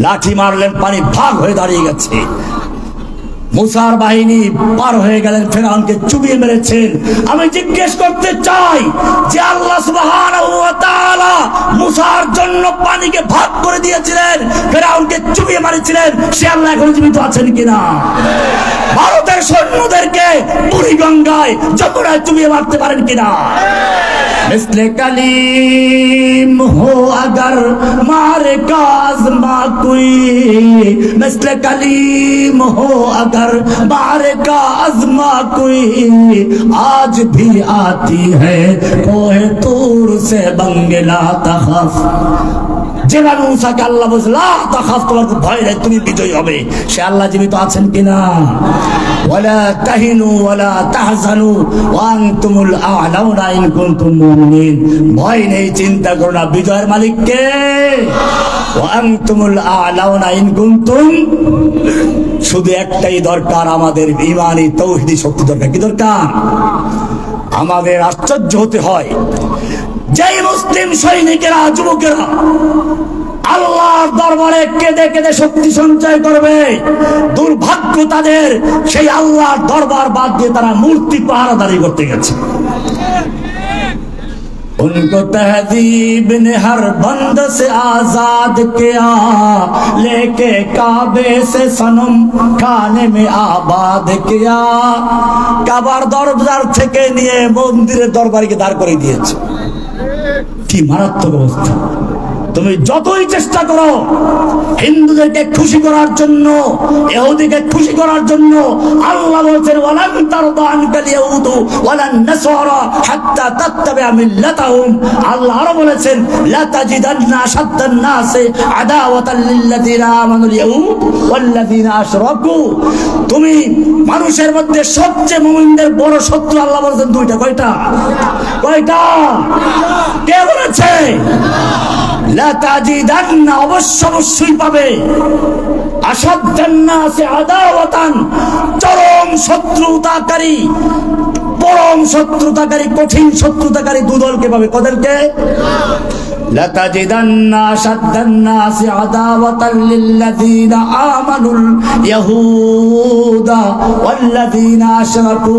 Speaker 1: লাঠি মারলেন, পানি ভাগ হয়ে দাঁড়িয়ে গেছে। মুসার বাহিনী পার হয়ে গেলেন, ফেরাউনকে চুবিয়ে মেরেছেন। আমি জিজ্ঞেস করতে চাই যে আল্লাহ সুবহানাহু ওয়া তাআলা মুসার জন্য পানিকে ভাগ করে দিয়েছিলেন, ফেরাউনকে চুবিয়ে মারিছিলেন, সে আল্লাহ এখন জীবিত আছেন কিনা? ভারতের সৈন্যদেরকে বুড়িগঙ্গায় যমুনায় চুবিয়ে মারতে পারেন কিনা? मिस्ले कलीम हो अगर मारे काज़मा कोई, मिस्ले कलीम हो अगर मारे काज़मा कोई, आज भी आती है कोहे तूर से बंगला तखफ। যেভাবে মুসাকে আল্লাহ বলছে লা তাখাফ, তোমার ভয় নেই, তুমি বিজয়ী হবে, সে আল্লাহ জীবিত আছেন কিনা? ওয়ালা তাহিনু ওয়ালা তাহজানু ওয়া আনতুমুল আ'লাউনা ইন কুনতুম মুমিনিন। ভয় নেই, চিন্তা করো না, বিজয়ের মালিক কে? ওয়া আনতুমুল আ'লাউনা ইন কুনতুম। শুধু একটাই দরকার, আমাদের ঈমানি তাওহীদি শক্তি দরকার। কি দরকার? আমাদের আশ্চর্য হতে হয়, যেই মুসলিম সৈনিকেরা, যুবকেরা আল্লাহর দরবারে কেঁদে কেঁদে শক্তি সঞ্চয় করবে, দুর্ভাগ্য তাদের, সেই আল্লাহর দরবার বাদ দিয়ে তারা মূর্তি পাহারাদারি করতে গেছে। उनको तहजीब ने हर बंद से आजाद किया, लेके काबे से सनम खाने में आबाद किया। কাবার দরবার থেকে নিয়ে মন্দিরের দরবারকে দাঁড় করে দিয়েছে। কি মারাত্মক অবস্থা! তুমি যতই চেষ্টা করো হিন্দুদেরকে খুশি করার জন্য, ইহুদিকে খুশি করার জন্য, আল্লাহ বলেছেন ওয়ালান তারদা আনকাল ইয়াহুদু ওয়ালান নাসারা হাত্তা তাত্তাবিআ মিল্লাতাহুম। আল্লাহ আরো বলেছেন লা তাজিদান্না আশাদ্দান নাসি আদাওয়াতাল লিল্লাযিনা আমানুল ইয়াহুদ ওয়াল্লাযিনা আশরাকু। তুমি মানুষের মধ্যে সবচেয়ে মুমিনদের বড় শত্রু আল্লাহ বলেছেন দুইটা। কয়টা? কয়টা? কে বলেছে? লা তাজিদান্না, অবশ্যই পাবে, আশাদ্দান নাসি আদাওয়াতান, চরম শত্রুতাকারী, পরম শত্রুতাকারী, কঠিন শত্রুতাকারী দুদলকে পাবে। কদেরকে? লাতাজিদান্না আশাদ্দান নাসি আদাওয়াতাল লিল্লাযিনা আমানুল ইয়াহুদা ওয়াল্লাযিনা আশরাকু।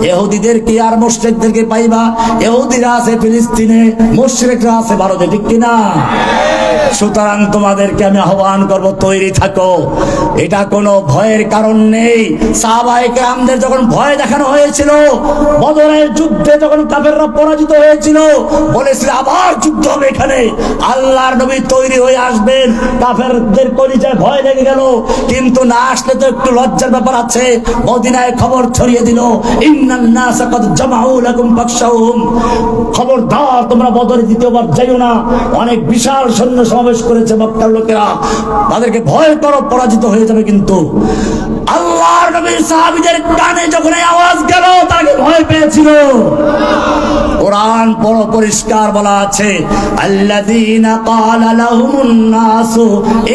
Speaker 1: ইহুদিদেরকে আর মুশরিকদেরকে পাইবা। ইহুদিরা আছে ফিলিস্তিনে, মুশরিকরা আছে ভারতে, ঠিক কিনা? সুতরাং তোমাদেরকে আমি আহ্বান করব, তৈরি থাকো। এটা কোনো ভয়ের কারণ নেই। সাহাবায়ে কেরামদের যখন ভয় দেখানো হয়েছিল, বদরের যুদ্ধে যখন কাফেররা পরাজিত হয়েছিল, বলেছিল আবার যুদ্ধ হবে এখানে, আল্লাহর নবী তৈরি হয়ে আসবেন। কাফেরদের কলিজায় ভয় লেগে গেল, কিন্তু না আসলে তো একটু লজ্জার ব্যাপার আছে। মদিনায় খবর ছড়িয়ে দিল, ইন্নান নাসা ক্বাদ জামাউ লাকুম ফাখশাউহুম, খবরদার তোমরা বদরে দ্বিতীয়বার যাইও না, অনেক বিশাল সৈন্য সমাবেশ করেছে মক্কার লোকেরা, তাদেরকে ভয় করো, পরাজিত হয়ে যাবে। কিন্তু আল্লাহর নবীর সাহাবীদের কানে যখন এই আওয়াজ গেল, তাকে ভয় পেয়েছিল। কোরআন বড় পরিষ্কার বলা আছে, আল্লাযীনা ক্বালা লাহুমুন নাসু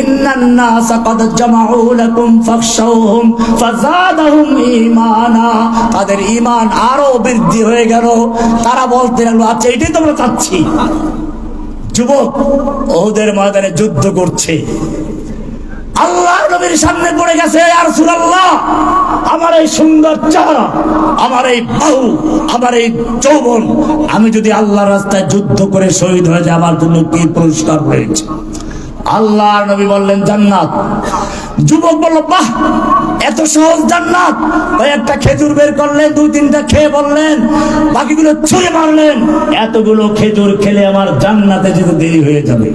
Speaker 1: ইন্নান নাসা ক্বাদ জামাউ লাকুম ফাখশাউহুম ফাযাদাহুম ঈমানা। তাদের ঈমান আরো বৃদ্ধি হয়ে গেল। তারা বলতে লাগলো, আচ্ছা এটাই তো আমরা চাচ্ছি। যুবক উহুদের ময়দানে যুদ্ধ করছে, আল্লাহর নবীর সামনে পড়ে গেছে, ইয়া রাসূলুল্লাহ, আমার এই সুন্দর চেহারা, আমার এই বাহু, আমার এই যৌবন, আমি যদি আল্লাহর রাস্তায় যুদ্ধ করে শহীদ হয়ে যাই, আমার জন্য কি পুরস্কার রয়েছে? আল্লাহর নবী বললেন জান্নাত। যুবক বলল, বাহ, এত সহজ জান্নাত। একটা খেজুর বের করলেন, দুই তিনটা খেয়ে বললেন, বাকিগুলো ছুঁড়ে মারলেন, এতগুলো খেজুর খেলে আমার জান্নাতে যেতে দেরি হয়ে যাবে।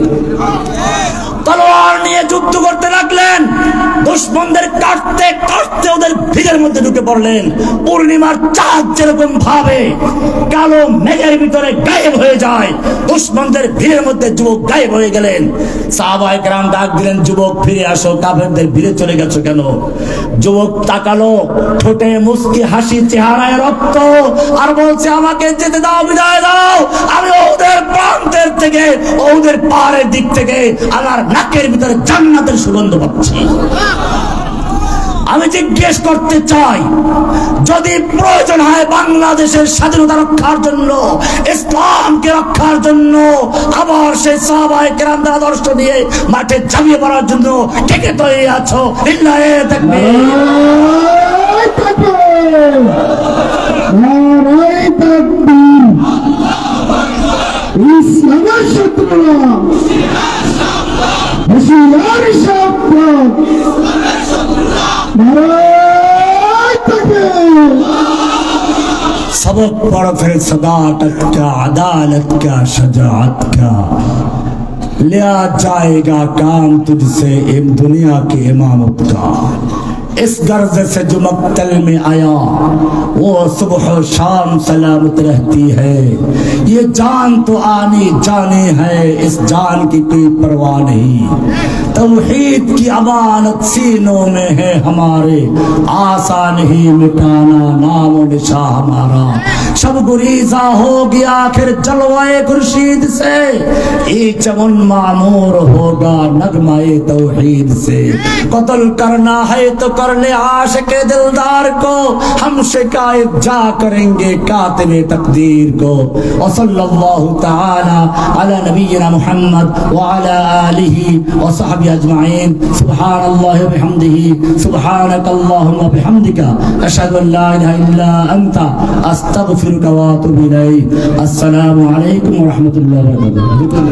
Speaker 1: তলোয়ার নিয়ে নিয়ে যুদ্ধ করতে লাগলেন। দুশমনদের কাটতে কাটতে ওদের ভিড়ের মধ্যে ঢুকে পড়লেন। পূর্ণিমার চাঁদ যেরকম ভাবে কালো মেঘের ভিতরে গায়েব হয়ে যায়, দুশমনদের ভিড়ের মধ্যে যুবক গায়েব হয়ে গেলেন। সাহাবায়ে কেরাম ডাক দিলেন, যুবক ফিরে আসো, কাফেরদের ভিড়ে চলে গেছো কেন? যুবক তাকালো, ঠোঁটে মুস্কি হাসি, চেহারায় রক্ত, আর বলছে, আমাকে যেতে দাও, বিদায় দাও। আমি ওদের প্রান্তের থেকে, ওদের পাহাড়ের দিক থেকে আমার নাকের ভিতরে জান্নাতের সুগন্ধ পাচ্ছি। আমি জিজ্ঞেস করতে চাই, যদি প্রয়োজন হয় বাংলাদেশের স্বাধীনতা রক্ষার জন্য, ইসলামকে রক্ষার জন্য, আবার সেই সাহাবায়ে কেরামদের আদর্শ দিয়ে মাঠে ঝাঁপিয়ে পড়ার জন্য কে কে তৈরি আছো? লিল্লাহি তাকবীর।
Speaker 2: নারায়ে তাকবীর। ইসলামের শত্রুরা হুঁশিয়ার শব্দ। নারায়ে তাকবীর।
Speaker 1: सबक पढ़ फिर सदाकत का, अदालत का, शजाअत का, लिया जाएगा काम तुझसे दुनिया की इमामत का। इस गर्ज से जो मक्तल में आया वो सुबह शाम सलामत रहती है। ये जान तो आनी जाने है, इस जान की कोई परवाह नहीं। तौहीद की अमानत सीनों में है हमारे, आसा नहीं मिटाना नाम निशा हमारा। शब गुरीजा हो गया आखिर जलवाए खुर्शीद से, ये चमन मामूर होगा नगमाए तौहीद से। कत्ल करना है तो कर ले आशिक दिलदार को, हम शिकायत जा करेंगे कातिबे तकदीर को। व सल्लल्लाहु तआला अला नबिय्यिना मुहम्मद व अला आलिहि व सहबिहि अजमाइन। सुब्हानल्लाहि व बिहम्दिहि, सुब्हानकल्लाहुम्मा बिहम्दिका, अशहदु अन ला इलाहा इल्ला अंता, अस्तगफिरुका व अतूबु इलैक। अस्सलामु अलैकुम व रहमतुल्लाहि व बरकातुहू।